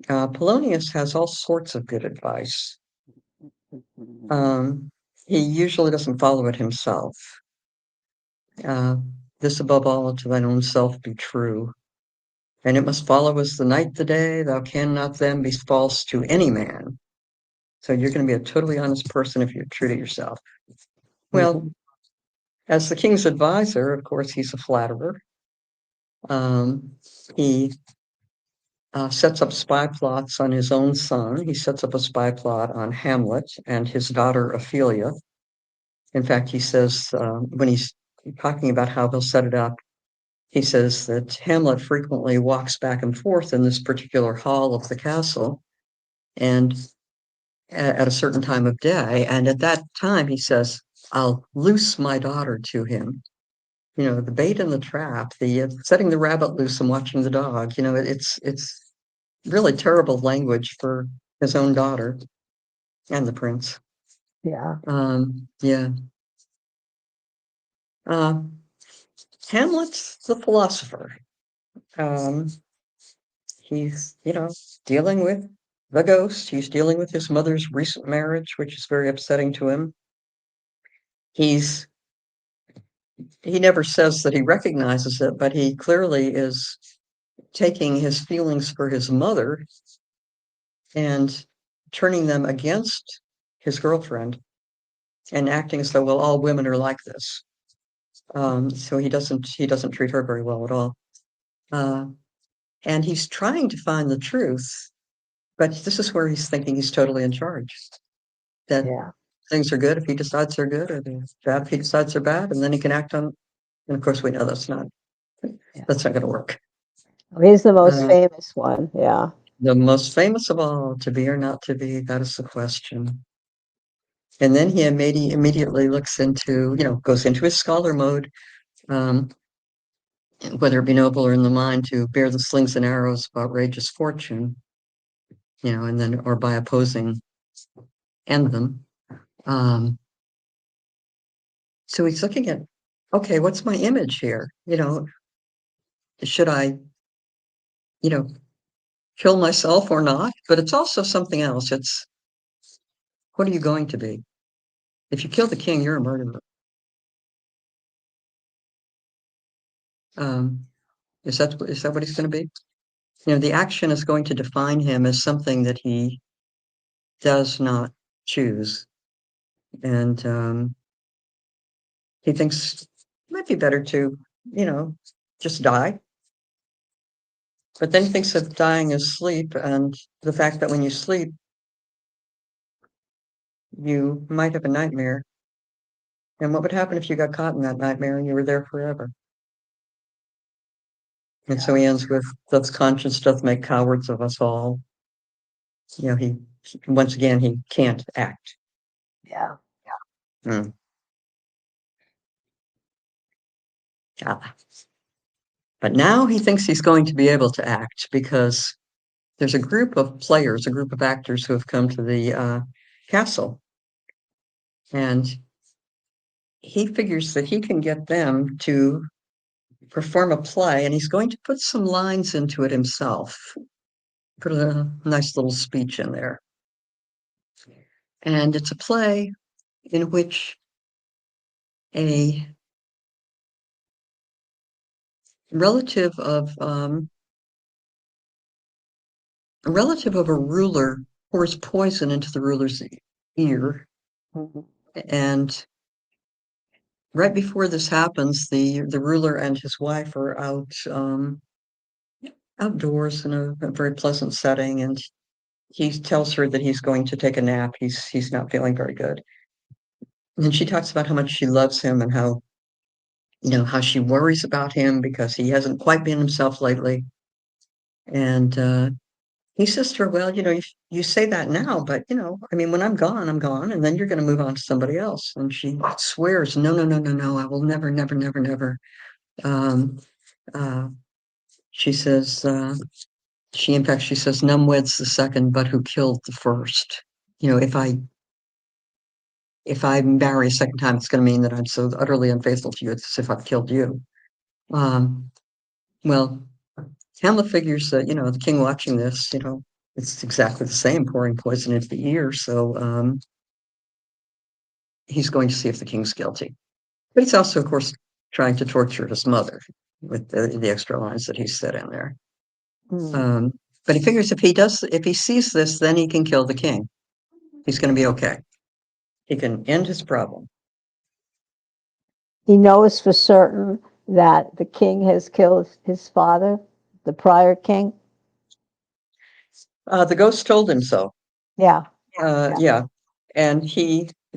Polonius has all sorts of good advice. He usually doesn't follow it himself. This above all to thine own self be true. And it must follow as the night the day, thou cannot then be false to any man. So you're going to be a totally honest person if you're true to yourself. Well, as the king's advisor, of course, he's a flatterer. He sets up spy plots on his own son. He sets up a spy plot on Hamlet and his daughter Ophelia. In fact, he says when he's talking about how he'll set it up, he says that Hamlet frequently walks back and forth in this particular hall of the castle, and at a certain time of day. And at that time, he says, I'll loose my daughter to him. You know, the bait and the trap, the setting the rabbit loose and watching the dog. You know, it's really terrible language for his own daughter and the prince. Yeah. Yeah. Hamlet's the philosopher. He's, dealing with the ghost. He's dealing with his mother's recent marriage, which is very upsetting to him. He never says that he recognizes it, but he clearly is taking his feelings for his mother and turning them against his girlfriend and acting as though, well, all women are like this. So he doesn't treat her very well at all. And he's trying to find the truth, but this is where he's thinking he's totally in charge. That Yeah. things are good if he decides they're good, or they're bad if he decides they're bad, and then he can act on. And of course, we know that's not going to work. He's the most famous one. Yeah. The most famous of all, to be or not to be, that is the question. And then he immediately looks into, goes into his scholar mode, whether it be noble or in the mind, to bear the slings and arrows of outrageous fortune, and then, or by opposing, end them. So he's looking at, okay, what's my image here? Should I, kill myself or not? But it's also something else. It's, what are you going to be? If you kill the king, you're a murderer. Is that what he's going to be? The action is going to define him as something that he does not choose. And he thinks it might be better to, just die. But then he thinks of dying as sleep, and the fact that when you sleep, you might have a nightmare. And what would happen if you got caught in that nightmare and you were there forever? And so he ends with, thus conscience doth make cowards of us all. He once again, he can't act. Yeah. Yeah. But now he thinks he's going to be able to act because there's a group of players, a group of actors who have come to the castle. And he figures that he can get them to perform a play, and he's going to put some lines into it himself. Put a nice little speech in there. And it's a play in which a relative of a ruler pours poison into the ruler's ear. And right before this happens, the ruler and his wife are out outdoors in a very pleasant setting, and he tells her that he's going to take a nap. He's not feeling very good. And she talks about how much she loves him and how she worries about him because he hasn't quite been himself lately. And he says to her, well, you say that now, but when I'm gone, and then you're going to move on to somebody else. And she swears, no, no, no, no, no, I will never, never, never, never. Um, uh, she says, in fact, she says, none weds the second, but who killed the first. You know, if I marry a second time, it's going to mean that I'm so utterly unfaithful to you. It's as if I've killed you. Well, Hamlet figures that, the king watching this, it's exactly the same, pouring poison into the ear. So he's going to see if the king's guilty. But he's also, of course, trying to torture his mother with the extra lines that he said in there. But he figures if he sees this, then he can kill the king. He's going to be okay. He can end his problem. He knows for certain that the king has killed his father, the prior king. The ghost told him so. Yeah. Yeah. And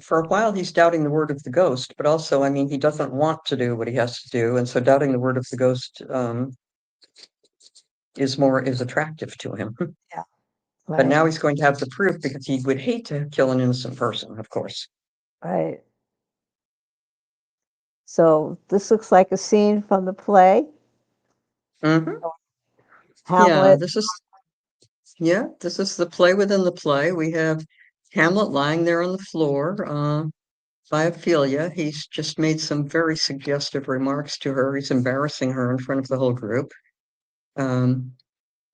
for a while, he's doubting the word of the ghost, but also, I mean, he doesn't want to do what he has to do. And so doubting the word of the ghost is attractive to him. Yeah. But now he's going to have the proof because he would hate to kill an innocent person, of course. Right. So this looks like a scene from the play. Mm-hmm. Hamlet. This is the play within the play. We have Hamlet lying there on the floor by Ophelia. He's just made some very suggestive remarks to her. He's embarrassing her in front of the whole group.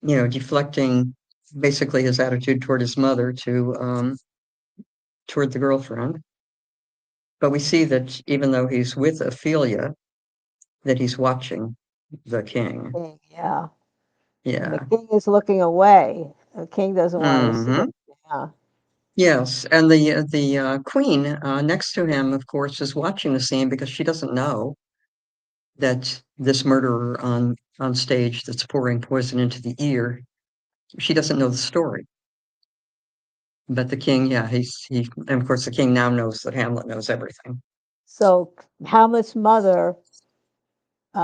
Deflecting basically his attitude toward his mother toward the girlfriend. But we see that even though he's with Ophelia, that he's watching the king. Yeah. Yeah. The king is looking away. The king doesn't want to see him. Yeah. Yes, and the queen next to him, of course, is watching the scene because she doesn't know that this murderer on stage that's pouring poison into the ear, she doesn't know the story. But the king, yeah, and of course the king now knows that Hamlet knows everything. So Hamlet's mother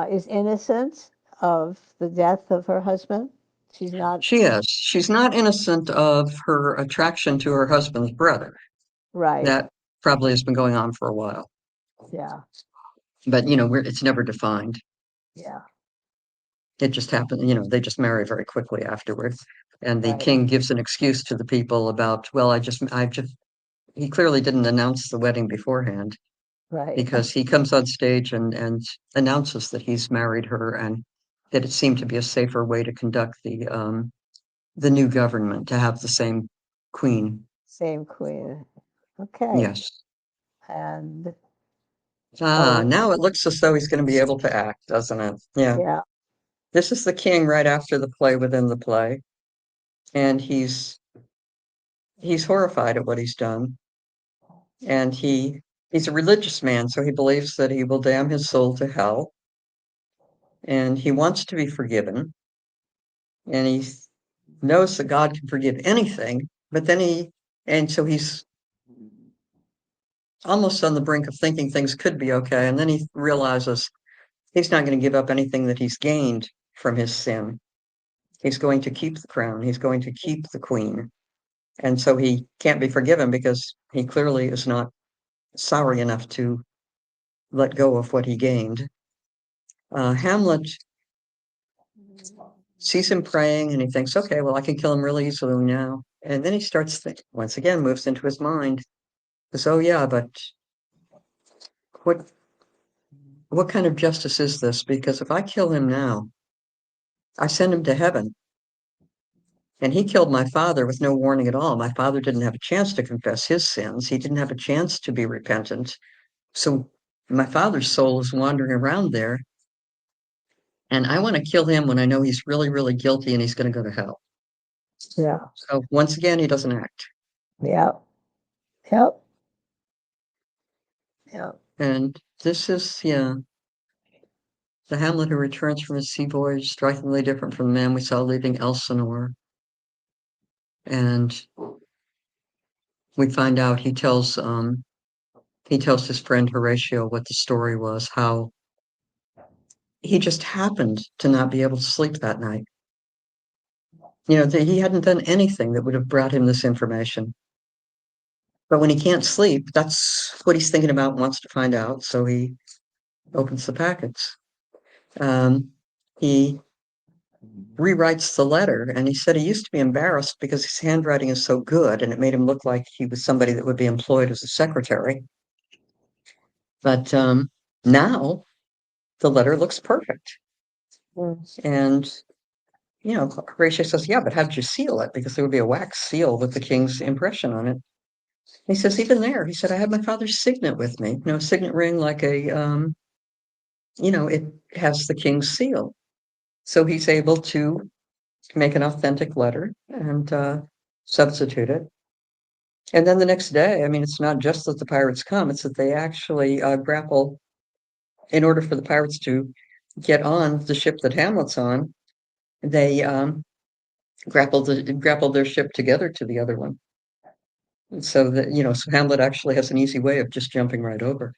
is innocent of the death of her husband. She's not. She is. She's not innocent of her attraction to her husband's brother. Right. That probably has been going on for a while. Yeah. But it's never defined. Yeah. It just happened, they just marry very quickly afterwards. And the Right. king gives an excuse to the people about, well, he clearly didn't announce the wedding beforehand Right. because he comes on stage and announces that he's married her and that it seemed to be a safer way to conduct the new government to have the same queen. Same queen. Okay. Yes. And now it looks as though he's going to be able to act, doesn't it? Yeah. Yeah. This is the king right after the play within the play. And he's horrified at what he's done. And he's a religious man, so he believes that he will damn his soul to hell. And he wants to be forgiven. And he knows that God can forgive anything, but then so he's almost on the brink of thinking things could be okay. And then he realizes he's not going to give up anything that he's gained from his sin. He's going to keep the crown. He's going to keep the queen. And so he can't be forgiven because he clearly is not sorry enough to let go of what he gained. Hamlet sees him praying and he thinks, okay, well, I can kill him really easily now. And then he starts thinking, once again, moves into his mind. So, yeah, but what kind of justice is this? Because if I kill him now, I send him to heaven. And he killed my father with no warning at all. My father didn't have a chance to confess his sins. He didn't have a chance to be repentant. So my father's soul is wandering around there. And I want to kill him when I know he's really, really guilty and he's going to go to hell. Yeah. So once again, he doesn't act. Yep. Yep. Yep. And this is, the Hamlet who returns from his sea voyage, strikingly different from the man we saw leaving Elsinore. And we find out he tells his friend Horatio what the story was, how he just happened to not be able to sleep that night. He hadn't done anything that would have brought him this information. But when he can't sleep, that's what he's thinking about, wants to find out. So he opens the packets. He rewrites the letter. And he said he used to be embarrassed because his handwriting is so good and it made him look like he was somebody that would be employed as a secretary. But now the letter looks perfect. And, Horatio says, yeah, but how did you seal it? Because there would be a wax seal with the king's impression on it. He says, even there, he said, I had my father's signet with me, a signet ring like it has the king's seal. So he's able to make an authentic letter and substitute it. And then the next day, I mean, it's not just that the pirates come, it's that they actually grapple in order for the pirates to get on the ship that Hamlet's on. They grappled their ship together to the other one. So that, so Hamlet actually has an easy way of just jumping right over.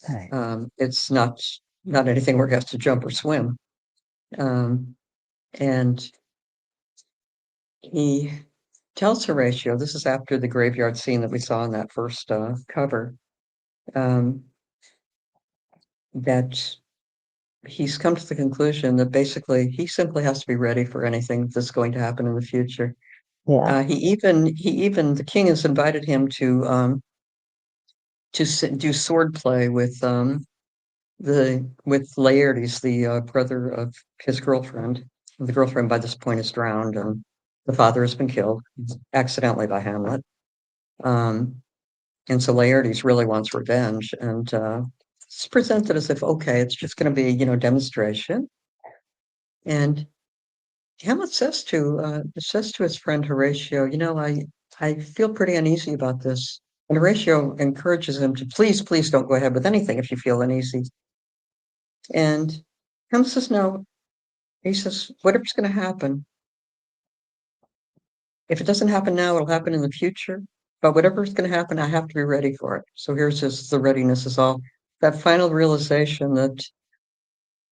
Right. It's not anything where he has to jump or swim. And he tells Horatio, this is after the graveyard scene that we saw in that first cover, that he's come to the conclusion that basically he simply has to be ready for anything that's going to happen in the future. Yeah. The king has invited him to do sword play with Laertes, the brother of his girlfriend. The girlfriend by this point is drowned, and the father has been killed accidentally by Hamlet. And so Laertes really wants revenge, and it's presented as if, okay, it's just going to be, demonstration. And Hamlet says to his friend Horatio, I feel pretty uneasy about this. And Horatio encourages him to please don't go ahead with anything if you feel uneasy. And Hamlet says, no. He says, whatever's going to happen, if it doesn't happen now, it'll happen in the future. But whatever's going to happen, I have to be ready for it. So the readiness is all that final realization that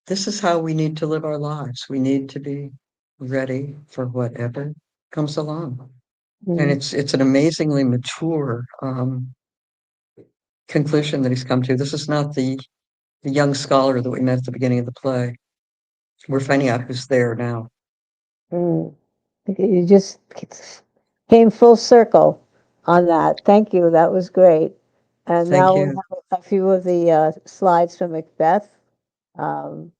this is how we need to live our lives. We need to be ready for whatever comes along. And it's an amazingly mature conclusion that he's come to. This is not the young scholar that we met at the beginning of the play. We're finding out who's there now. Mm. You just came full circle on that. Thank you. That was great. And Thank now we you. have a few of the slides from Macbeth. Um,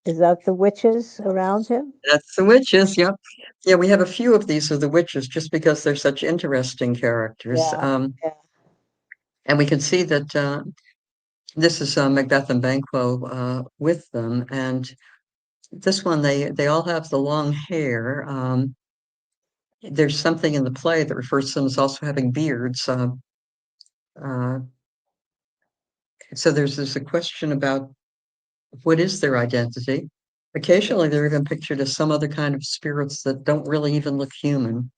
is that the witches around him? That's the witches. Yep. Yeah, we have a few of these of the witches just because they're such interesting characters. Yeah. Yeah. And we can see that this is Macbeth and Banquo with them. And this one, they all have the long hair. There's something in the play that refers to them as also having beards. Uh, so there's a question about what is their identity. Occasionally, they're even pictured as some other kind of spirits that don't really even look human,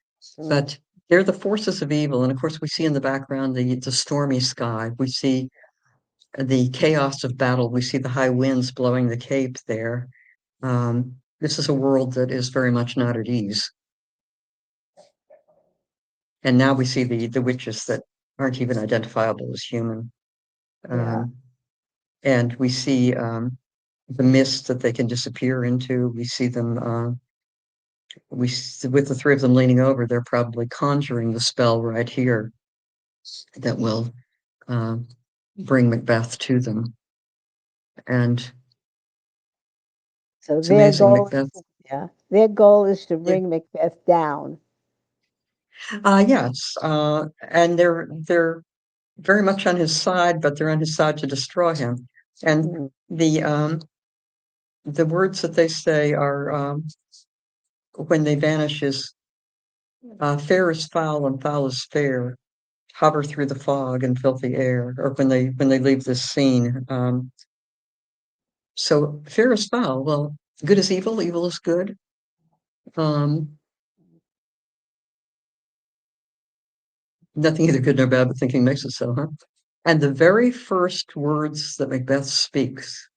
but they're the forces of evil. And of course, we see in the background the stormy sky. We see the chaos of battle. We see the high winds blowing the cape there. This is a world that is very much not at ease. And now we see the witches that aren't even identifiable as human. Yeah. And we see the mist that they can disappear into. We see them, with the three of them leaning over, they're probably conjuring the spell right here that will bring Macbeth to them. And So it's their amazing, goal, Macbeth. yeah, their goal is to Yeah. bring Macbeth down. Yes, and they're very much on his side, but they're on his side to destroy him. And Mm. the words that they say are when they vanish is fair is foul and foul is fair, hover through the fog and filthy air, or when they leave this scene. So fair is foul. Well, good is evil, evil is good. Um, Nothing either good nor bad, but thinking makes it so, huh? And the very first words that Macbeth speaks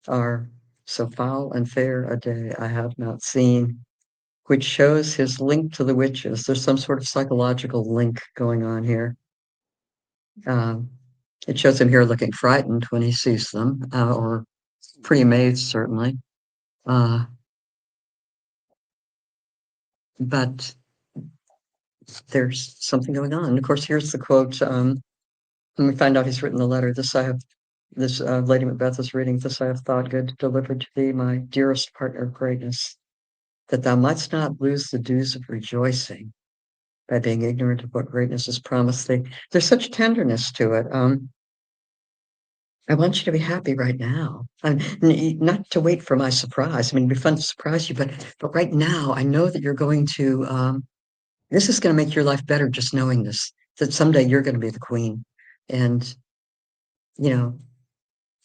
are, so foul and fair a day I have not seen, which shows his link to the witches. There's some sort of psychological link going on here. Um, it shows him here looking frightened when he sees them, or pretty amazed, certainly. Uh, but there's something going on. And of course, here's the quote. When we find out he's written the letter, this Lady Macbeth is reading, this I have thought good, delivered to thee, my dearest partner of greatness, that thou mightst not lose the dues of rejoicing by being ignorant of what greatness is promised thee. There's such tenderness to it. I want you to be happy right now. Not to wait for my surprise. I mean, it'd be fun to surprise you, but right now, I know that you're going to. This is going to make your life better. Just knowing this, that someday you're going to be the queen, and you know,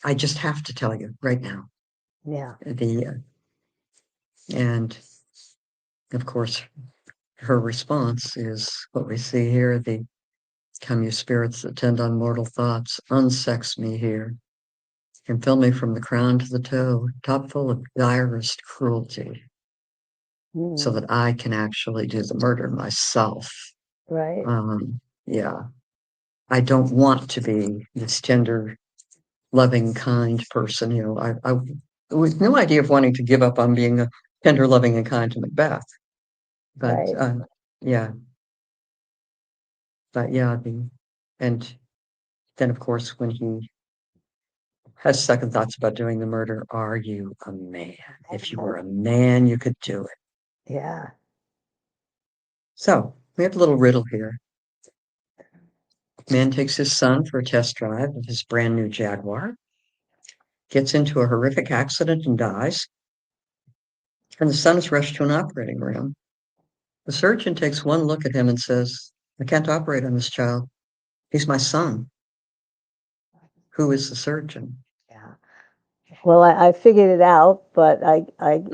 I just have to tell you right now. Yeah. And of course, her response is what we see here: the come, you spirits that tend on mortal thoughts, unsex me here and fill me from the crown to the toe, top full of direst cruelty, so Mm, that I can actually do the murder myself. right. Yeah, I don't want to be this tender, loving, kind person. I with no idea of wanting to give up on being a tender, loving, and kind to Macbeth. But Right. yeah, but yeah, and then of course when he has second thoughts about doing the murder, are you a man? If you were a man, you could do it. Yeah. So we have a little riddle here. Man takes his son for a test drive of his brand new Jaguar, gets into a horrific accident and dies, and the son is rushed to an operating room. The surgeon takes one look at him and says, I can't operate on this child. He's my son. Who is the surgeon? Yeah. Well, I figured it out, but Hmm. I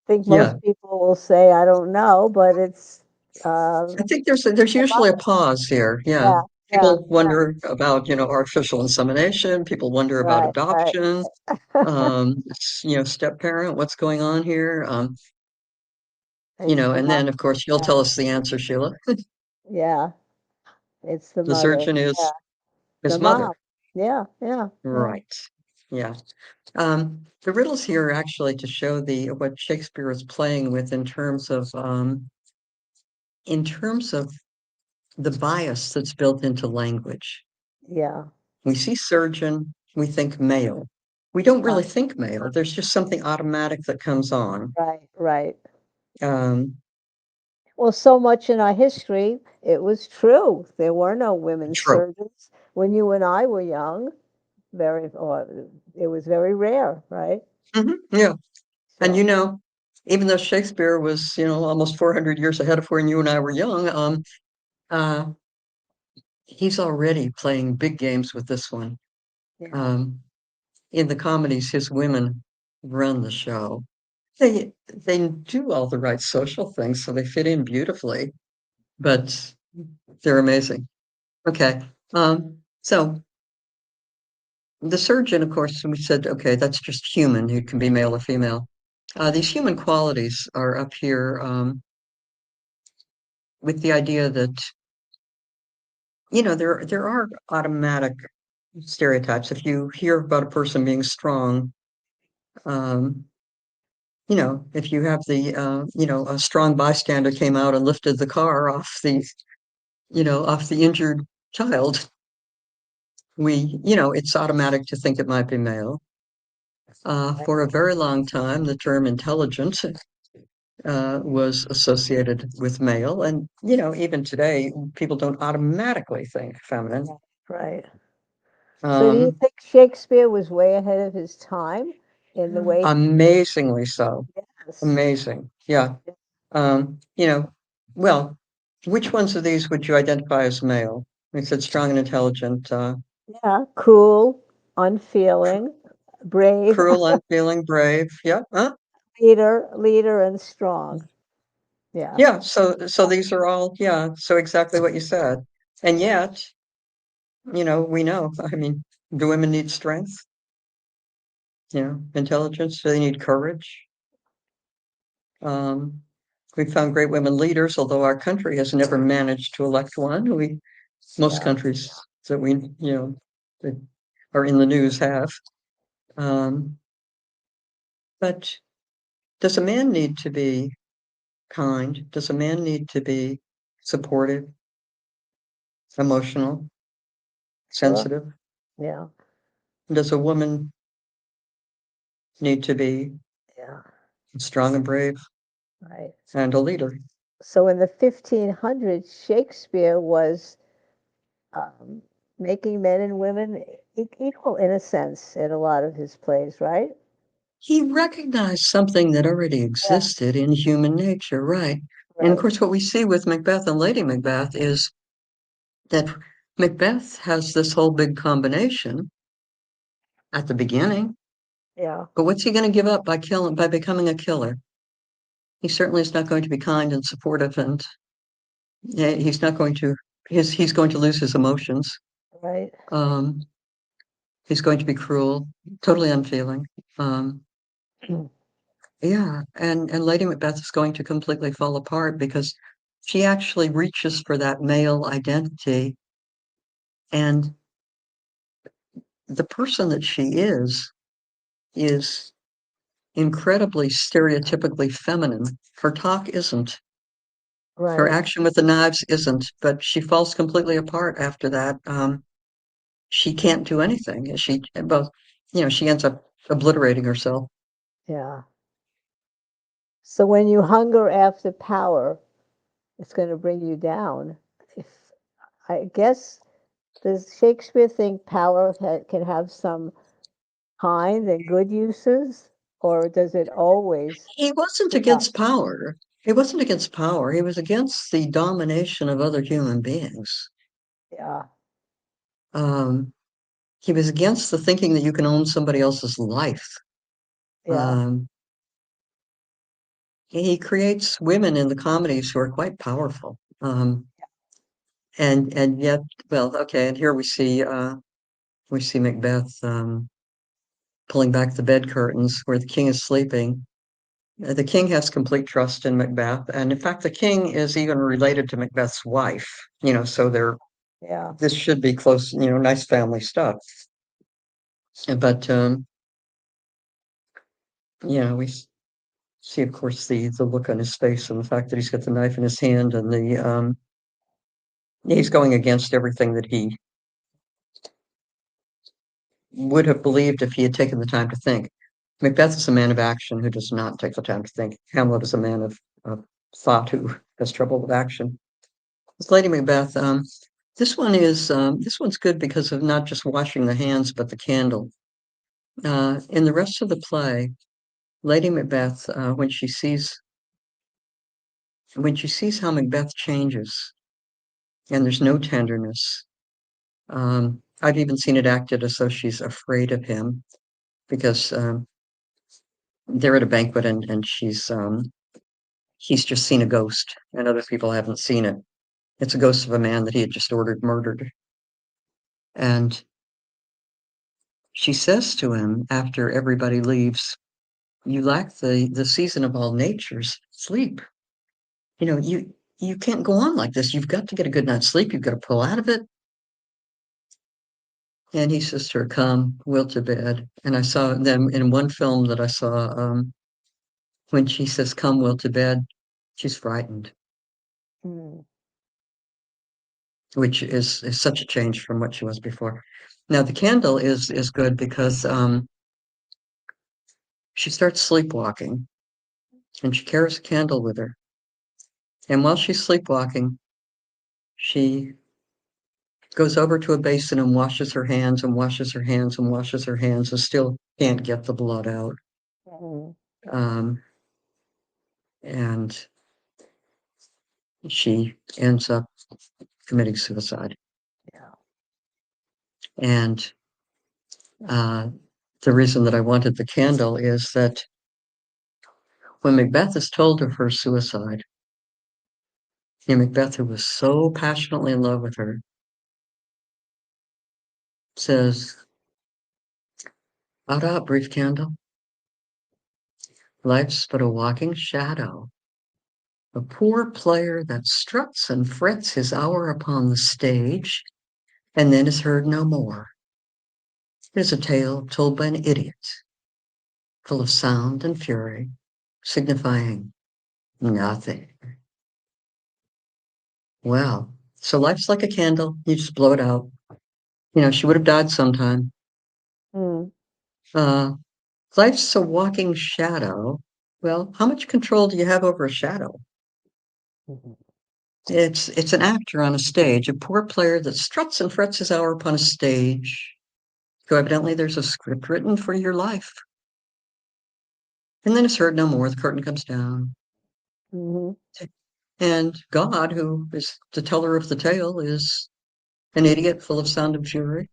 think Yeah. most people will say I don't know, but it's I think there's the usually a mother. pause here. Yeah. Yeah. Yeah. People wonder about, artificial insemination. People wonder about Right. Right. adoption. Step parent, what's going on here? It's the And mother. then of course you'll Yeah. tell us the answer, Sheila. Yeah. It's the The mother. surgeon Yeah. is The his mother. mom. Yeah. Yeah. Yeah. Right. Yeah. The riddles here are actually to show the what Shakespeare is playing with in terms of the bias that's built into language. Yeah. We see surgeon, we think male. We don't Uh, really think male. There's just something automatic that comes on. right. Right. Um, Well, so much in our history, it was true. There were no women True. surgeons when you and I were young. Or it was very rare, right? Yeah. And So, even though Shakespeare was, almost 400 years ahead of when you and I were young, uh, he's already playing big games with this one. yeah, Um, in the comedies, his women run the show. They do all the right social things, so they fit in beautifully, but they're amazing. Okay. So the surgeon, of course, we said, okay, that's just human. It can be male or female. These human qualities are up here with the idea that, there are automatic stereotypes. If you hear about a person being strong, um, if you have a strong bystander came out and lifted the car off the injured child, it's automatic to think it might be male. right, For a very long time, the term intelligent was associated with male. And, even today, people don't automatically think feminine. right, right. So, do you Um, think Shakespeare was way ahead of his time in the way? Amazingly so. Yes. Amazing. Yeah. Um, you know, well, which ones of these would you identify as male? We said strong and intelligent, Yeah. Cruel, unfeeling, brave, cruel, unfeeling, brave. Yeah. leader, and strong. Yeah. Yeah. So these are all, yeah. So exactly what you said. And yet, we know, I mean, do women need strength? Intelligence? Do they need courage? Um, we found great women leaders, although our country has never managed to elect one. Most Yeah. countries that that are in the news have. Um, but does a man need to be kind? Does a man need to be supportive, emotional, Sure. sensitive? Yeah. Does a woman need to be Yeah. strong and brave Right. and a leader? So in the 1500s, Shakespeare was um, making men and women equal in a sense in a lot of his plays, right? He recognized something that already Yeah. existed in human nature, right? And of Right. course, what we see with Macbeth and Lady Macbeth is that Macbeth has this whole big combination at the beginning, Yeah. but what's he going to give up by becoming a killer? He certainly is not going to be kind and supportive, and he's not going to he's going to lose his emotions. Right. Um, he's going to be cruel, totally unfeeling. Um, yeah, and Lady Macbeth is going to completely fall apart because she actually reaches for that male identity, and the person that she is incredibly stereotypically feminine. Her talk isn't. Her Right. action with the knives isn't, but she falls completely apart after that. She can't do anything. She ends up obliterating herself. Yeah. So when you hunger after power, it's going to bring you down. If I guess does Shakespeare think power can have some kind and good uses, or does it always He wasn't corrupt? against power. He wasn't against power. He was against the domination of other human beings. Yeah. Um, he was against the thinking that you can own somebody else's life. Yeah. Um, he creates women in the comedies who are quite powerful. And yet, well, okay, and here we see Macbeth pulling back the bed curtains where the king is sleeping. The king has complete trust in Macbeth, and in fact, the king is even related to Macbeth's wife. So they're Yeah. this should be close, nice family stuff. But we see, of course, the look on his face and the fact that he's got the knife in his hand, and the he's going against everything that he would have believed if he had taken the time to think. Macbeth is a man of action who does not take the time to think. Hamlet is a man of thought who has trouble with action. With Lady Macbeth, this one's good because of not just washing the hands, but the candle. In the rest of the play, Lady Macbeth, when she sees how Macbeth changes and there's no tenderness, I've even seen it acted as though she's afraid of him because they're at a banquet and he's just seen a ghost and other people haven't seen it. It's a ghost of a man that he had just ordered murdered. And she says to him after everybody leaves, "You lack the season of all natures, sleep. You can't go on like this. You've got to get a good night's sleep. You've got to pull out of it." And he says to her, "Come, we'll to bed." And I saw them in one film that I saw, when she says, "Come, we'll to bed," she's frightened, Mm. which is such a change from what she was before. Now the candle is good because she starts sleepwalking and she carries a candle with her. And while she's sleepwalking, she goes over to a basin and washes her hands and washes her hands and washes her hands and still can't get the blood out. Mm. Um, and she ends up committing suicide. Yeah. And uh, the reason that I wanted the candle is that when Macbeth is told of her suicide, Macbeth, who was so passionately in love with her, says, "Out, out, brief candle. Life's but a walking shadow, a poor player that struts and frets his hour upon the stage, and then is heard no more. It is a tale told by an idiot, full of sound and fury, signifying nothing. Well, so life's like a candle. You just blow it out. She would have died sometime. Mm. Uh, Life's a walking shadow. Well, how much control do you have over a shadow? Mhm. It's an actor on a stage, a poor player that struts and frets his hour upon a stage. So evidently there's a script written for your life. And then it's heard no more. The curtain comes down. Mhm. And God, who is the teller of the tale, is an idiot full of sound of fury.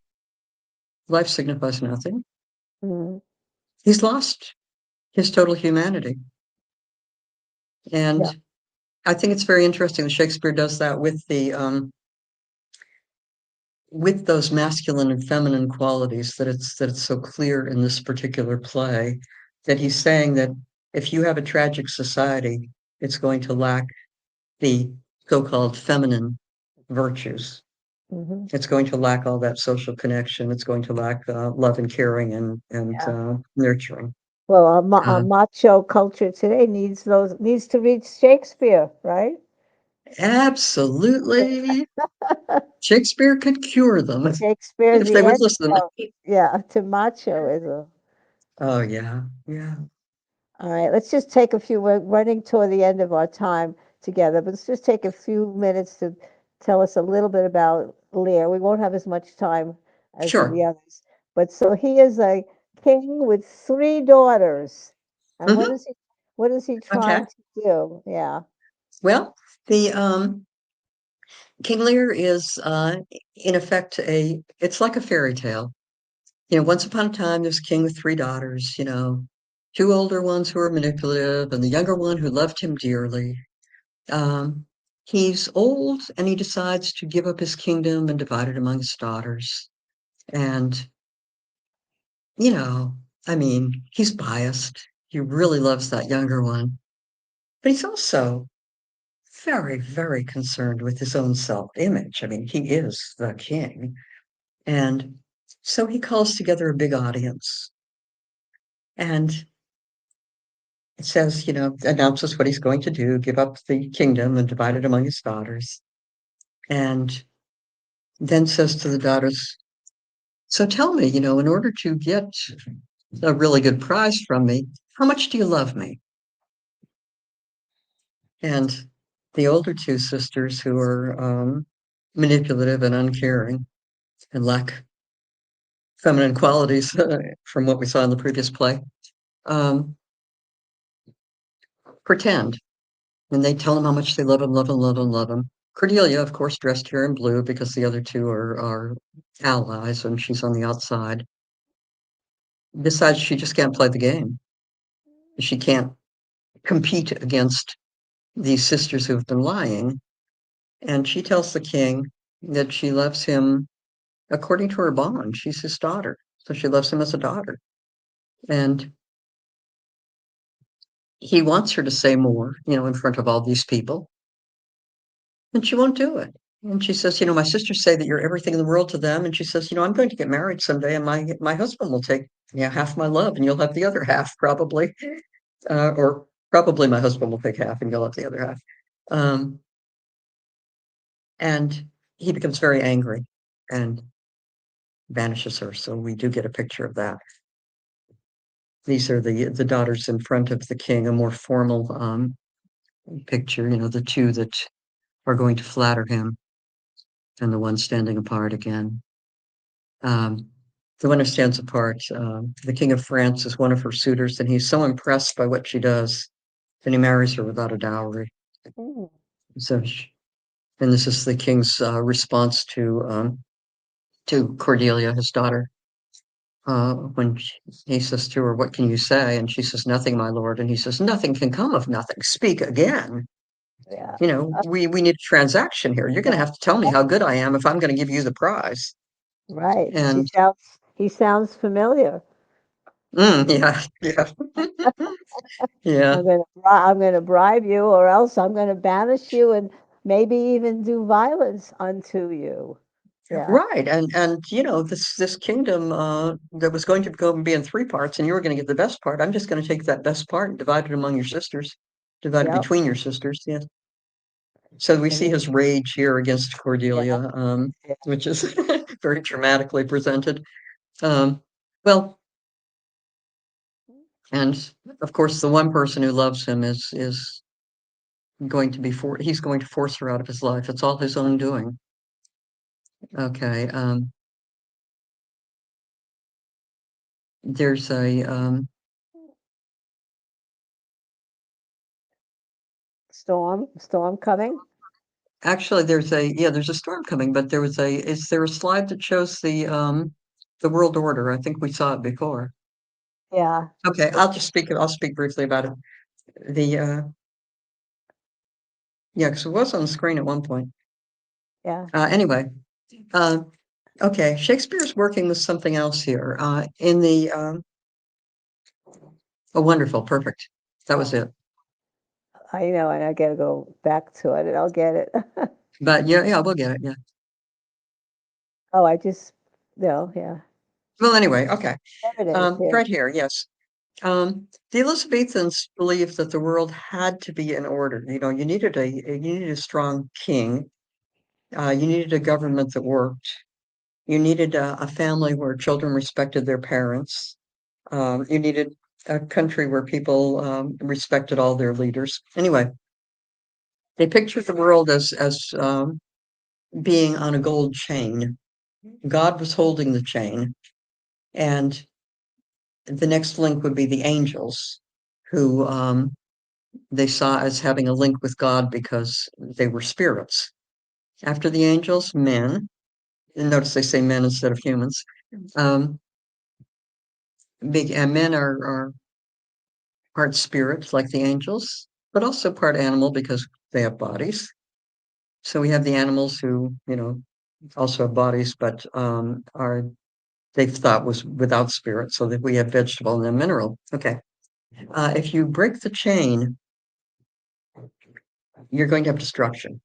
Life signifies nothing. Mhm. He's lost his total humanity. Yeah. And I think it's very interesting that Shakespeare does that with those masculine and feminine qualities, that it's so clear in this particular play, that he's saying that if you have a tragic society, it's going to lack the so-called feminine virtues. Mhm. It's going to lack all that social connection. It's going to lack love and caring and Yeah. nurturing. Well, our Uh, macho culture today needs to read Shakespeare, right? Absolutely, Shakespeare could cure them Shakespeare's if the they would listen. antidote, yeah, to machoism. Oh yeah, yeah, All right, let's just take a few. We're running toward the end of our time together, but let's just take a few minutes to tell us a little bit about Lear. We won't have as much time as the sure. others, but so he is a king with three daughters, and Hmm. what is he Okay. trying to do? Yeah. Well, the King Lear is in effect it's like a fairy tale. Once upon a time, there's a king with three daughters, two older ones who are manipulative, and the younger one who loved him dearly. Um, he's old and he decides to give up his kingdom and divide it among his daughters. And, you know, I mean, he's biased. He really loves that younger one, but he's also very, very concerned with his own self image. I mean, he is the king. And so he calls together a big audience and it says, announces what he's going to do, give up the kingdom and divide it among his daughters. And then says to the daughters, so tell me, in order to get a really good prize from me, how much do you love me? And the older two sisters, who are manipulative and uncaring and lack feminine qualities from what we saw in the previous play, um, pretend. And they tell him how much they love him, love him, love him, love him. Cordelia, of course, dressed here in blue because the other two are allies and she's on the outside, decides she just can't play the game. She can't compete against these sisters who've been lying. And she tells the king that she loves him according to her bond. She's his daughter. So she loves him as a daughter. And he wants her to say more, in front of all these people. And she won't do it. And she says, my sisters say that you're everything in the world to them. And she says, I'm going to get married someday, and my husband will take half my love, and you'll have the other half probably, or probably my husband will take half, and you'll have the other half. Um, and he becomes very angry and vanishes her. So we do get a picture of that. These are the daughters in front of the king, a more formal picture. The two that are going to flatter him, and the one standing apart again. Um, the one who stands apart, the King of France, is one of her suitors, and he's so impressed by what she does that he marries her without a dowry. Mm. So, and this is the king's response to Cordelia, his daughter, when he says to her, "What can you say?" And she says, "Nothing, my lord." And he says, "Nothing can come of nothing. Speak again. Yeah. We need a transaction here. You're going to Yeah. have to tell me how good I am if I'm going to give you the prize." Right. And He sounds familiar. yeah, yeah, yeah. I'm going to bribe you, or else I'm going to banish you and maybe even do violence unto you. Yeah. Right. And this kingdom that was going to go and be in three parts, and you were going to get the best part. I'm just going to take that best part and divide it among your sisters, divide it Yep. between your sisters. Yes. So we And see his rage here against yeah. Cordelia, Yeah. which is very dramatically presented. Um, well, and of course, the one person who loves him is going to he's going to force her out of his life. It's all his own doing. Okay. There's a Storm coming. actually there's a storm coming, but is there a slide that shows the world order? I think we saw it before. Yeah. Okay, I'll speak briefly about it. The Yeah, because it was on the screen at one point. Yeah. Anyway, uh, okay, Shakespeare's working with something else here. In the Oh, wonderful, perfect. That was Oh, it. I know, and I gotta go back to it, and I'll get it. But yeah, we'll get it. Yeah. Oh, I just no, yeah. Well, anyway, okay. There it is. Here. Right here, yes. The Elizabethans believed that the world had to be in order. You needed a strong king. You needed a government that worked. You needed a family where children respected their parents. You needed a country where people respected all their leaders. Anyway, they pictured the world as being on a gold chain. God was holding the chain, and the next link would be the angels, who they saw as having a link with God because they were spirits. After the angels, men. And notice they say men instead of humans. Um, and men are part spirit, like the angels, but also part animal because they have bodies. So we have the animals who, also have bodies, but are they thought was without spirit, so that we have vegetable and then mineral. Okay. If you break the chain, you're going to have destruction.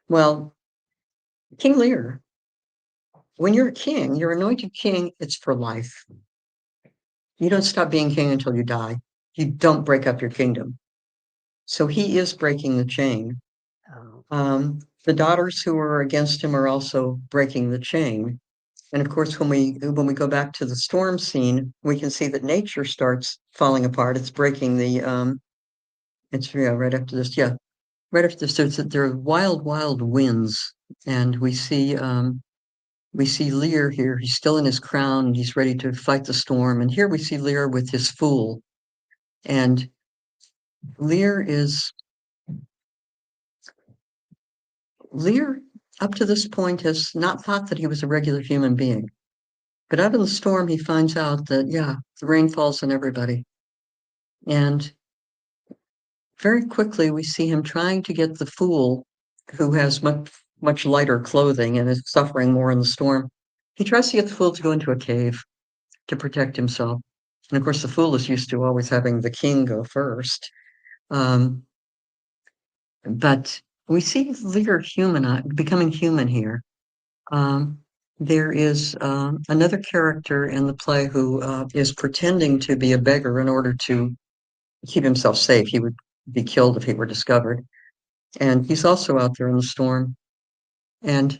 Well, King Lear, when you're a king, you're anointed king, it's for life. You don't stop being king until you die. You don't break up your kingdom. So he is breaking the chain. Oh, The daughters who are against him are also breaking the chain. And of course, when we go back to the storm scene, we can see that nature starts falling apart. It's breaking the it's yeah, right after this. Yeah, right after this, there are wild, wild winds, and we see Lear here. He's still in his crown. And he's ready to fight the storm. And here we see Lear with his fool. And Lear is Lear, up to this point, has not thought that he was a regular human being. But out in the storm, he finds out that, yeah, the rain falls on everybody. And very quickly, we see him trying to get the fool, who has much lighter clothing and is suffering more in the storm. He tries to get the fool to go into a cave to protect himself. And of course, the fool is used to always having the king go first. Um, but we see Lear becoming human here. Um, there is another character in the play who is pretending to be a beggar in order to keep himself safe. He would be killed if he were discovered. And he's also out there in the storm. And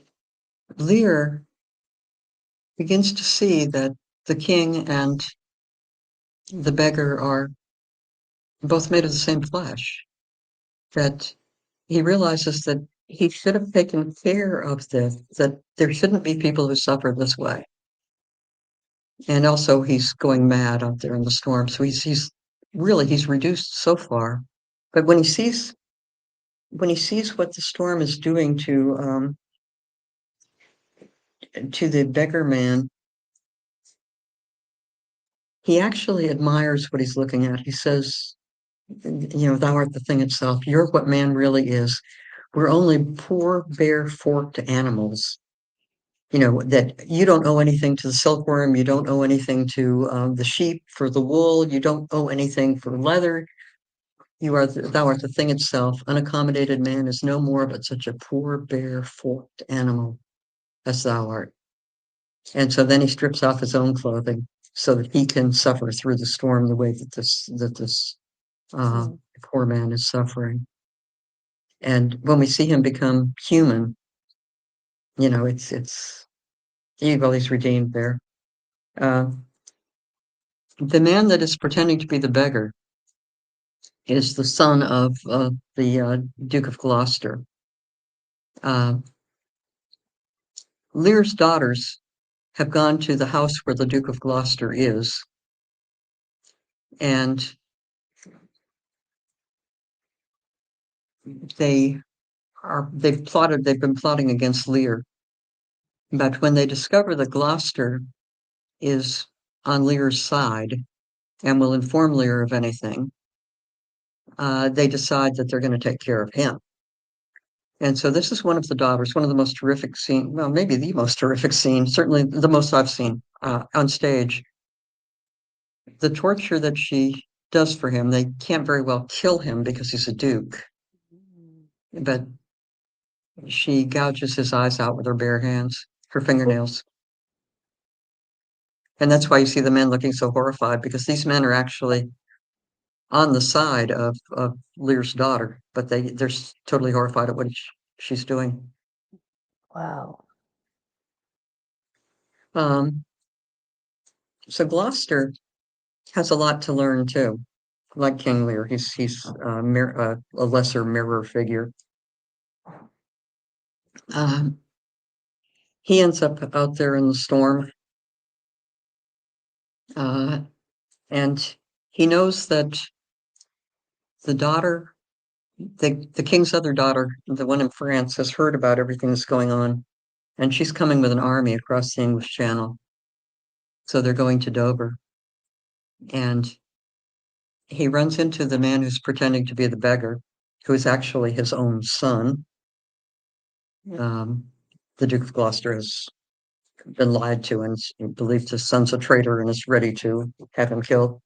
Lear begins to see that the king and the beggar are both made of the same flesh, that he realizes that he should have taken care of this, that there shouldn't be people who suffer this way. And also he's going mad out there in the storm. So he's reduced so far. But when he sees what the storm is doing to the beggar man, he actually admires what he's looking at. He says, thou art the thing itself. You're what man really is. We're only poor, bare, forked animals. That you don't owe anything to the silkworm. You don't owe anything to the sheep for the wool. You don't owe anything for leather. Thou art the thing itself. Unaccommodated man is no more but such a poor, bare, forked animal. as thou art. And so then he strips off his own clothing so that he can suffer through the storm the way that this poor man is suffering. And when we see him become human, it's he's redeemed there. The man that is pretending to be the beggar is the son of the Duke of Gloucester. Lear's daughters have gone to the house where the Duke of Gloucester is, and they've been plotting against Lear. But when they discover that Gloucester is on Lear's side and will inform Lear of anything, they decide that they're going to take care of him. And so this is one of the daughters, one of the most terrific scene, well, maybe the most terrific scene, certainly the most I've seen on stage. The torture that she does for him, they can't very well kill him because he's a duke, but she gouges his eyes out with her bare hands, her fingernails. And that's why you see the men looking so horrified, because these men are actually on the side of Lear's daughter, but they're totally horrified at what she's doing. Wow. So Gloucester has a lot to learn too. Like King Lear, he's a lesser mirror figure. He ends up out there in the storm, and he knows that the daughter, the king's other daughter, the one in France, has heard about everything that's going on, and she's coming with an army across the English Channel. So they're going to Dover, and he runs into the man who's pretending to be the beggar, who is actually his own son. The Duke of Gloucester has been lied to and believes his son's a traitor and is ready to have him killed.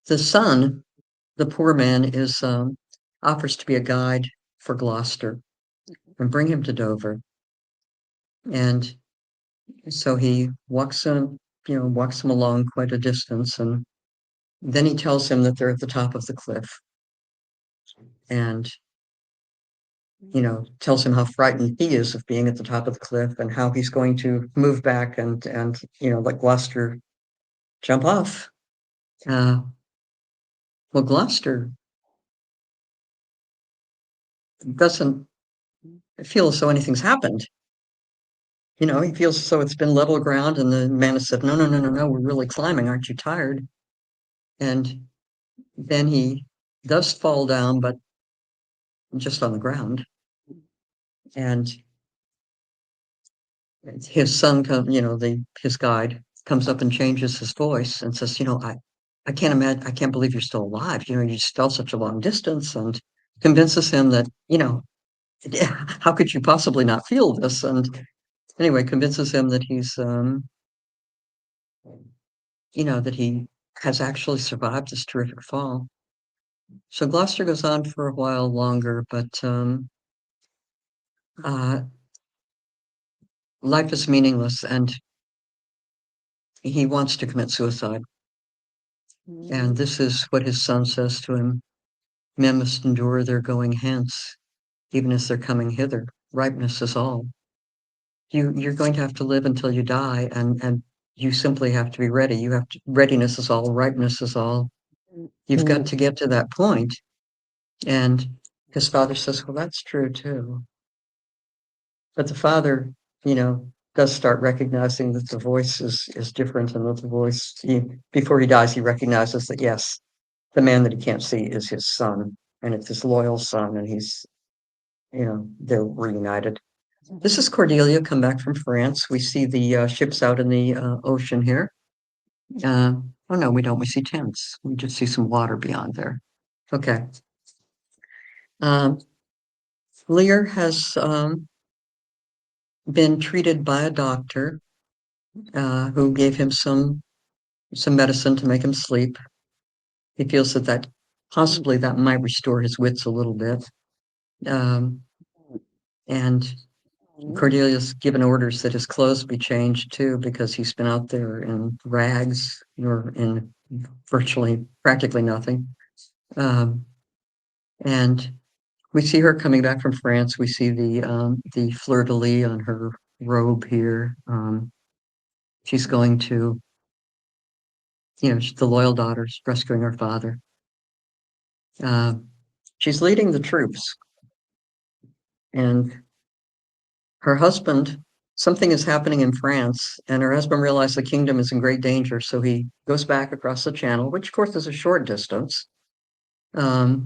The son, the poor man, is offers to be a guide for Gloucester and bring him to Dover. And so he walks him along quite a distance, and then he tells him that they're at the top of the cliff, and tells him how frightened he is of being at the top of the cliff and how he's going to move back and let Gloucester jump off. Well, Gloucester doesn't feel as though anything's happened. He feels as though it's been level ground, and the man has said, no, no, no, no, no, we're really climbing. Aren't you tired? And then he does fall down, but just on the ground. And his son his guide comes up and changes his voice and says, I can't imagine, I can't believe you're still alive. You just fell such a long distance, and convinces him that, how could you possibly not feel this? And anyway, convinces him that he's, that he has actually survived this terrific fall. So Gloucester goes on for a while longer, but life is meaningless, and he wants to commit suicide. And this is what his son says to him: men must endure their going hence, even as they're coming hither. Ripeness is all. You're going to have to live until you die, and you simply have to be ready. Readiness is all, ripeness is all. You've got to get to that point. And his father says, well, that's true too. But the father, does start recognizing that the voice is different, and that the voice, before he dies, he recognizes that, yes, the man that he can't see is his son, and it's his loyal son, and he's, they're reunited. This is Cordelia come back from France. We see the ships out in the ocean here. Oh no, we don't. We see tents. We just see some water beyond there. Okay. Lear has been treated by a doctor who gave him some medicine to make him sleep. He feels that possibly that might restore his wits a little bit. And Cordelia's given orders that his clothes be changed too, because he's been out there in rags or in virtually practically nothing. And we see her coming back from France. We see the fleur de lis on her robe here. She's going to, the loyal daughter's rescuing her father. She's leading the troops, and her husband, something is happening in France, and her husband realized the kingdom is in great danger, so he goes back across the channel, which of course is a short distance. But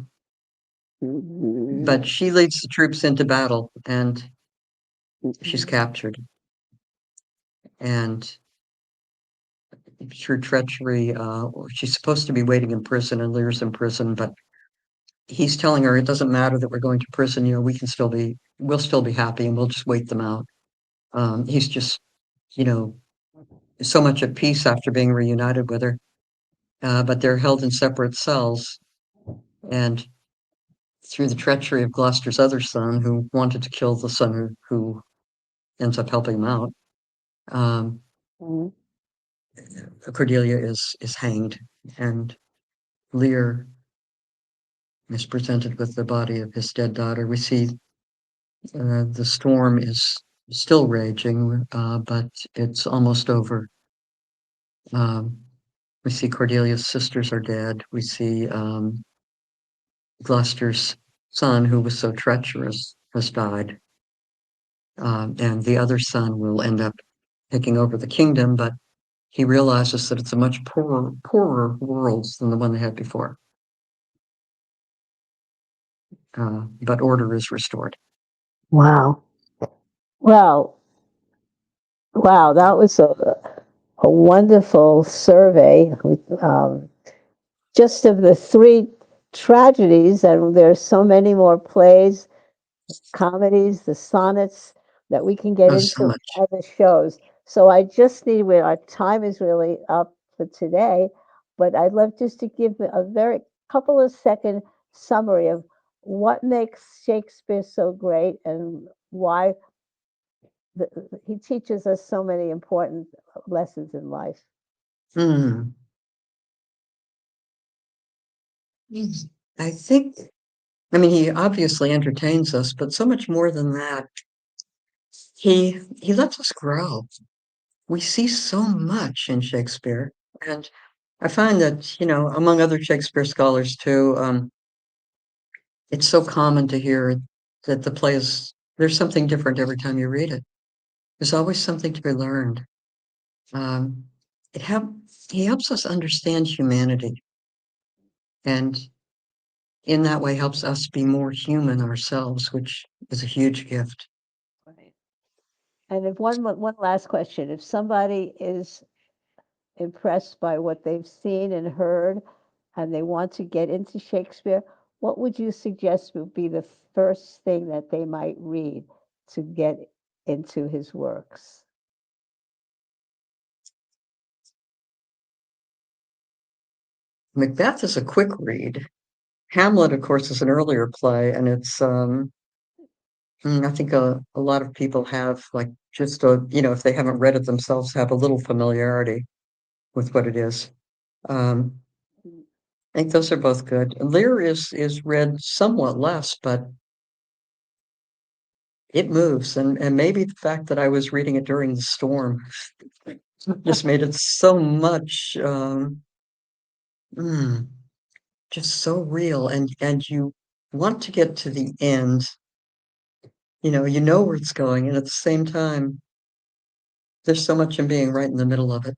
she leads the troops into battle, and she's captured. And through treachery, she's supposed to be waiting in prison, and Lear's in prison, but he's telling her it doesn't matter that we're going to prison. We'll still be happy, and we'll just wait them out. He's just, you know, so much at peace after being reunited with her. But they're held in separate cells, and through the treachery of Gloucester's other son, who wanted to kill the son who ends up helping him out, Cordelia is hanged, and Lear is presented with the body of his dead daughter. We see the storm is still raging, but it's almost over. We see Cordelia's sisters are dead. We see Gloucester's son, who was so treacherous, has died. And the other son will end up taking over the kingdom, but he realizes that it's a much poorer world than the one they had before. But order is restored. Wow. Well, wow, that was a wonderful survey, just of the three tragedies, and there's so many more plays, comedies, the sonnets that we can get Oh, so into much. other shows. So I just need, where our time is really up for today, but I'd love just to give a very couple of second summary of what makes Shakespeare so great and why he teaches us so many important lessons in life. Hmm. I think, I mean, he obviously entertains us, but so much more than that. He lets us grow. We see so much in Shakespeare, and I find that, among other Shakespeare scholars too, it's so common to hear that there's something different every time you read it. There's always something to be learned. Um, it help he helps us understand humanity, and in that way helps us be more human ourselves, which is a huge gift. Right. And if one last question, if somebody is impressed by what they've seen and heard, and they want to get into Shakespeare, what would you suggest would be the first thing that they might read to get into his works? Macbeth is a quick read. Hamlet, of course, is an earlier play, and it's I think a lot of people have like just if they haven't read it themselves, have a little familiarity with what it is. Um, I think those are both good. Lear is read somewhat less, but it moves, and maybe the fact that I was reading it during the storm just made it so much mm, just so real, and you want to get to the end. You know where it's going, and at the same time, there's so much in being right in the middle of it.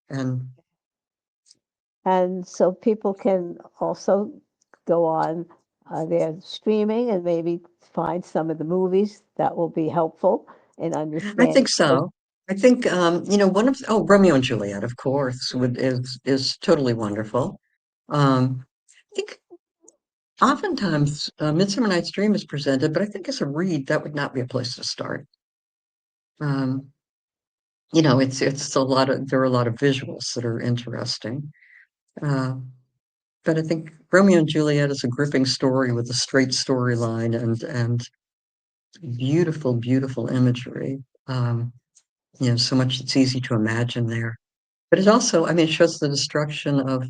And And so people can also go on their streaming and maybe find some of the movies that will be helpful in I think understanding. so. I think Romeo and Juliet, of course, is totally wonderful. I think oftentimes Midsummer Night's Dream is presented, but I think as a read, that would not be a place to start. Um, it's there are a lot of visuals that are interesting. Uh, but I think Romeo and Juliet is a gripping story with a straight storyline, and Beautiful, beautiful imagery. So much it's easy to imagine there. But it also, I mean, it shows the destruction of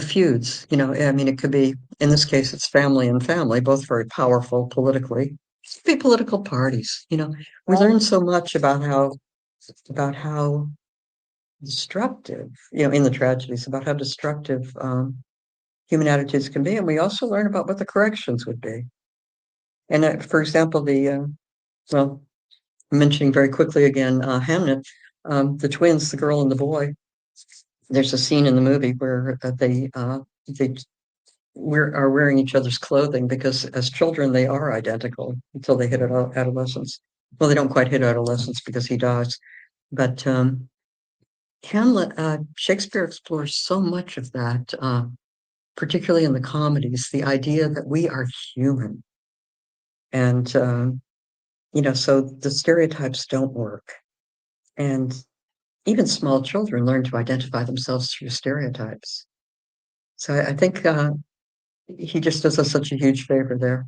feuds. I mean, it could be, in this case, it's family and family, both very powerful politically. It could be political parties. We Right. learn so much about how destructive, in the tragedies, about how destructive human attitudes can be, and we also learn about what the corrections would be. And for example, well, mentioning very quickly again, Hamnet, the twins, the girl and the boy. There's a scene in the movie where are wearing each other's clothing because as children they are identical until they hit adolescence. Well, they don't quite hit adolescence because he dies, but Hamlet, Shakespeare explores so much of that, particularly in the comedies, the idea that we are human, and so the stereotypes don't work, and even small children learn to identify themselves through stereotypes. So I think he just does us such a huge favor there.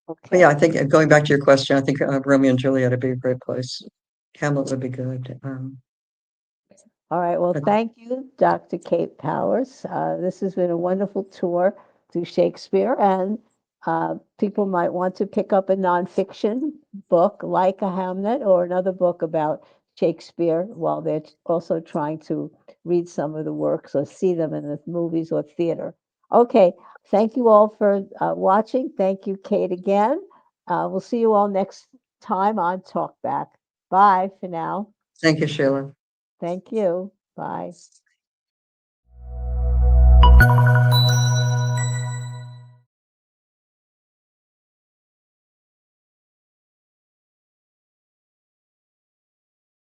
But Okay. yeah, I think going back to your question, I think Romeo and Juliet would be a great place. Hamlet would be good. All right. Well, But thank you, Dr. Kate Powers. This has been a wonderful tour through Shakespeare, and people might want to pick up a nonfiction book like a Hamlet or another book about Shakespeare while they're also trying to read some of the works or see them in the movies or theater. Okay. Thank you all for watching. Thank you, Kate, again. We'll see you all next time on Talkback. Bye for now. thank you, Sheila. Thank you. Bye.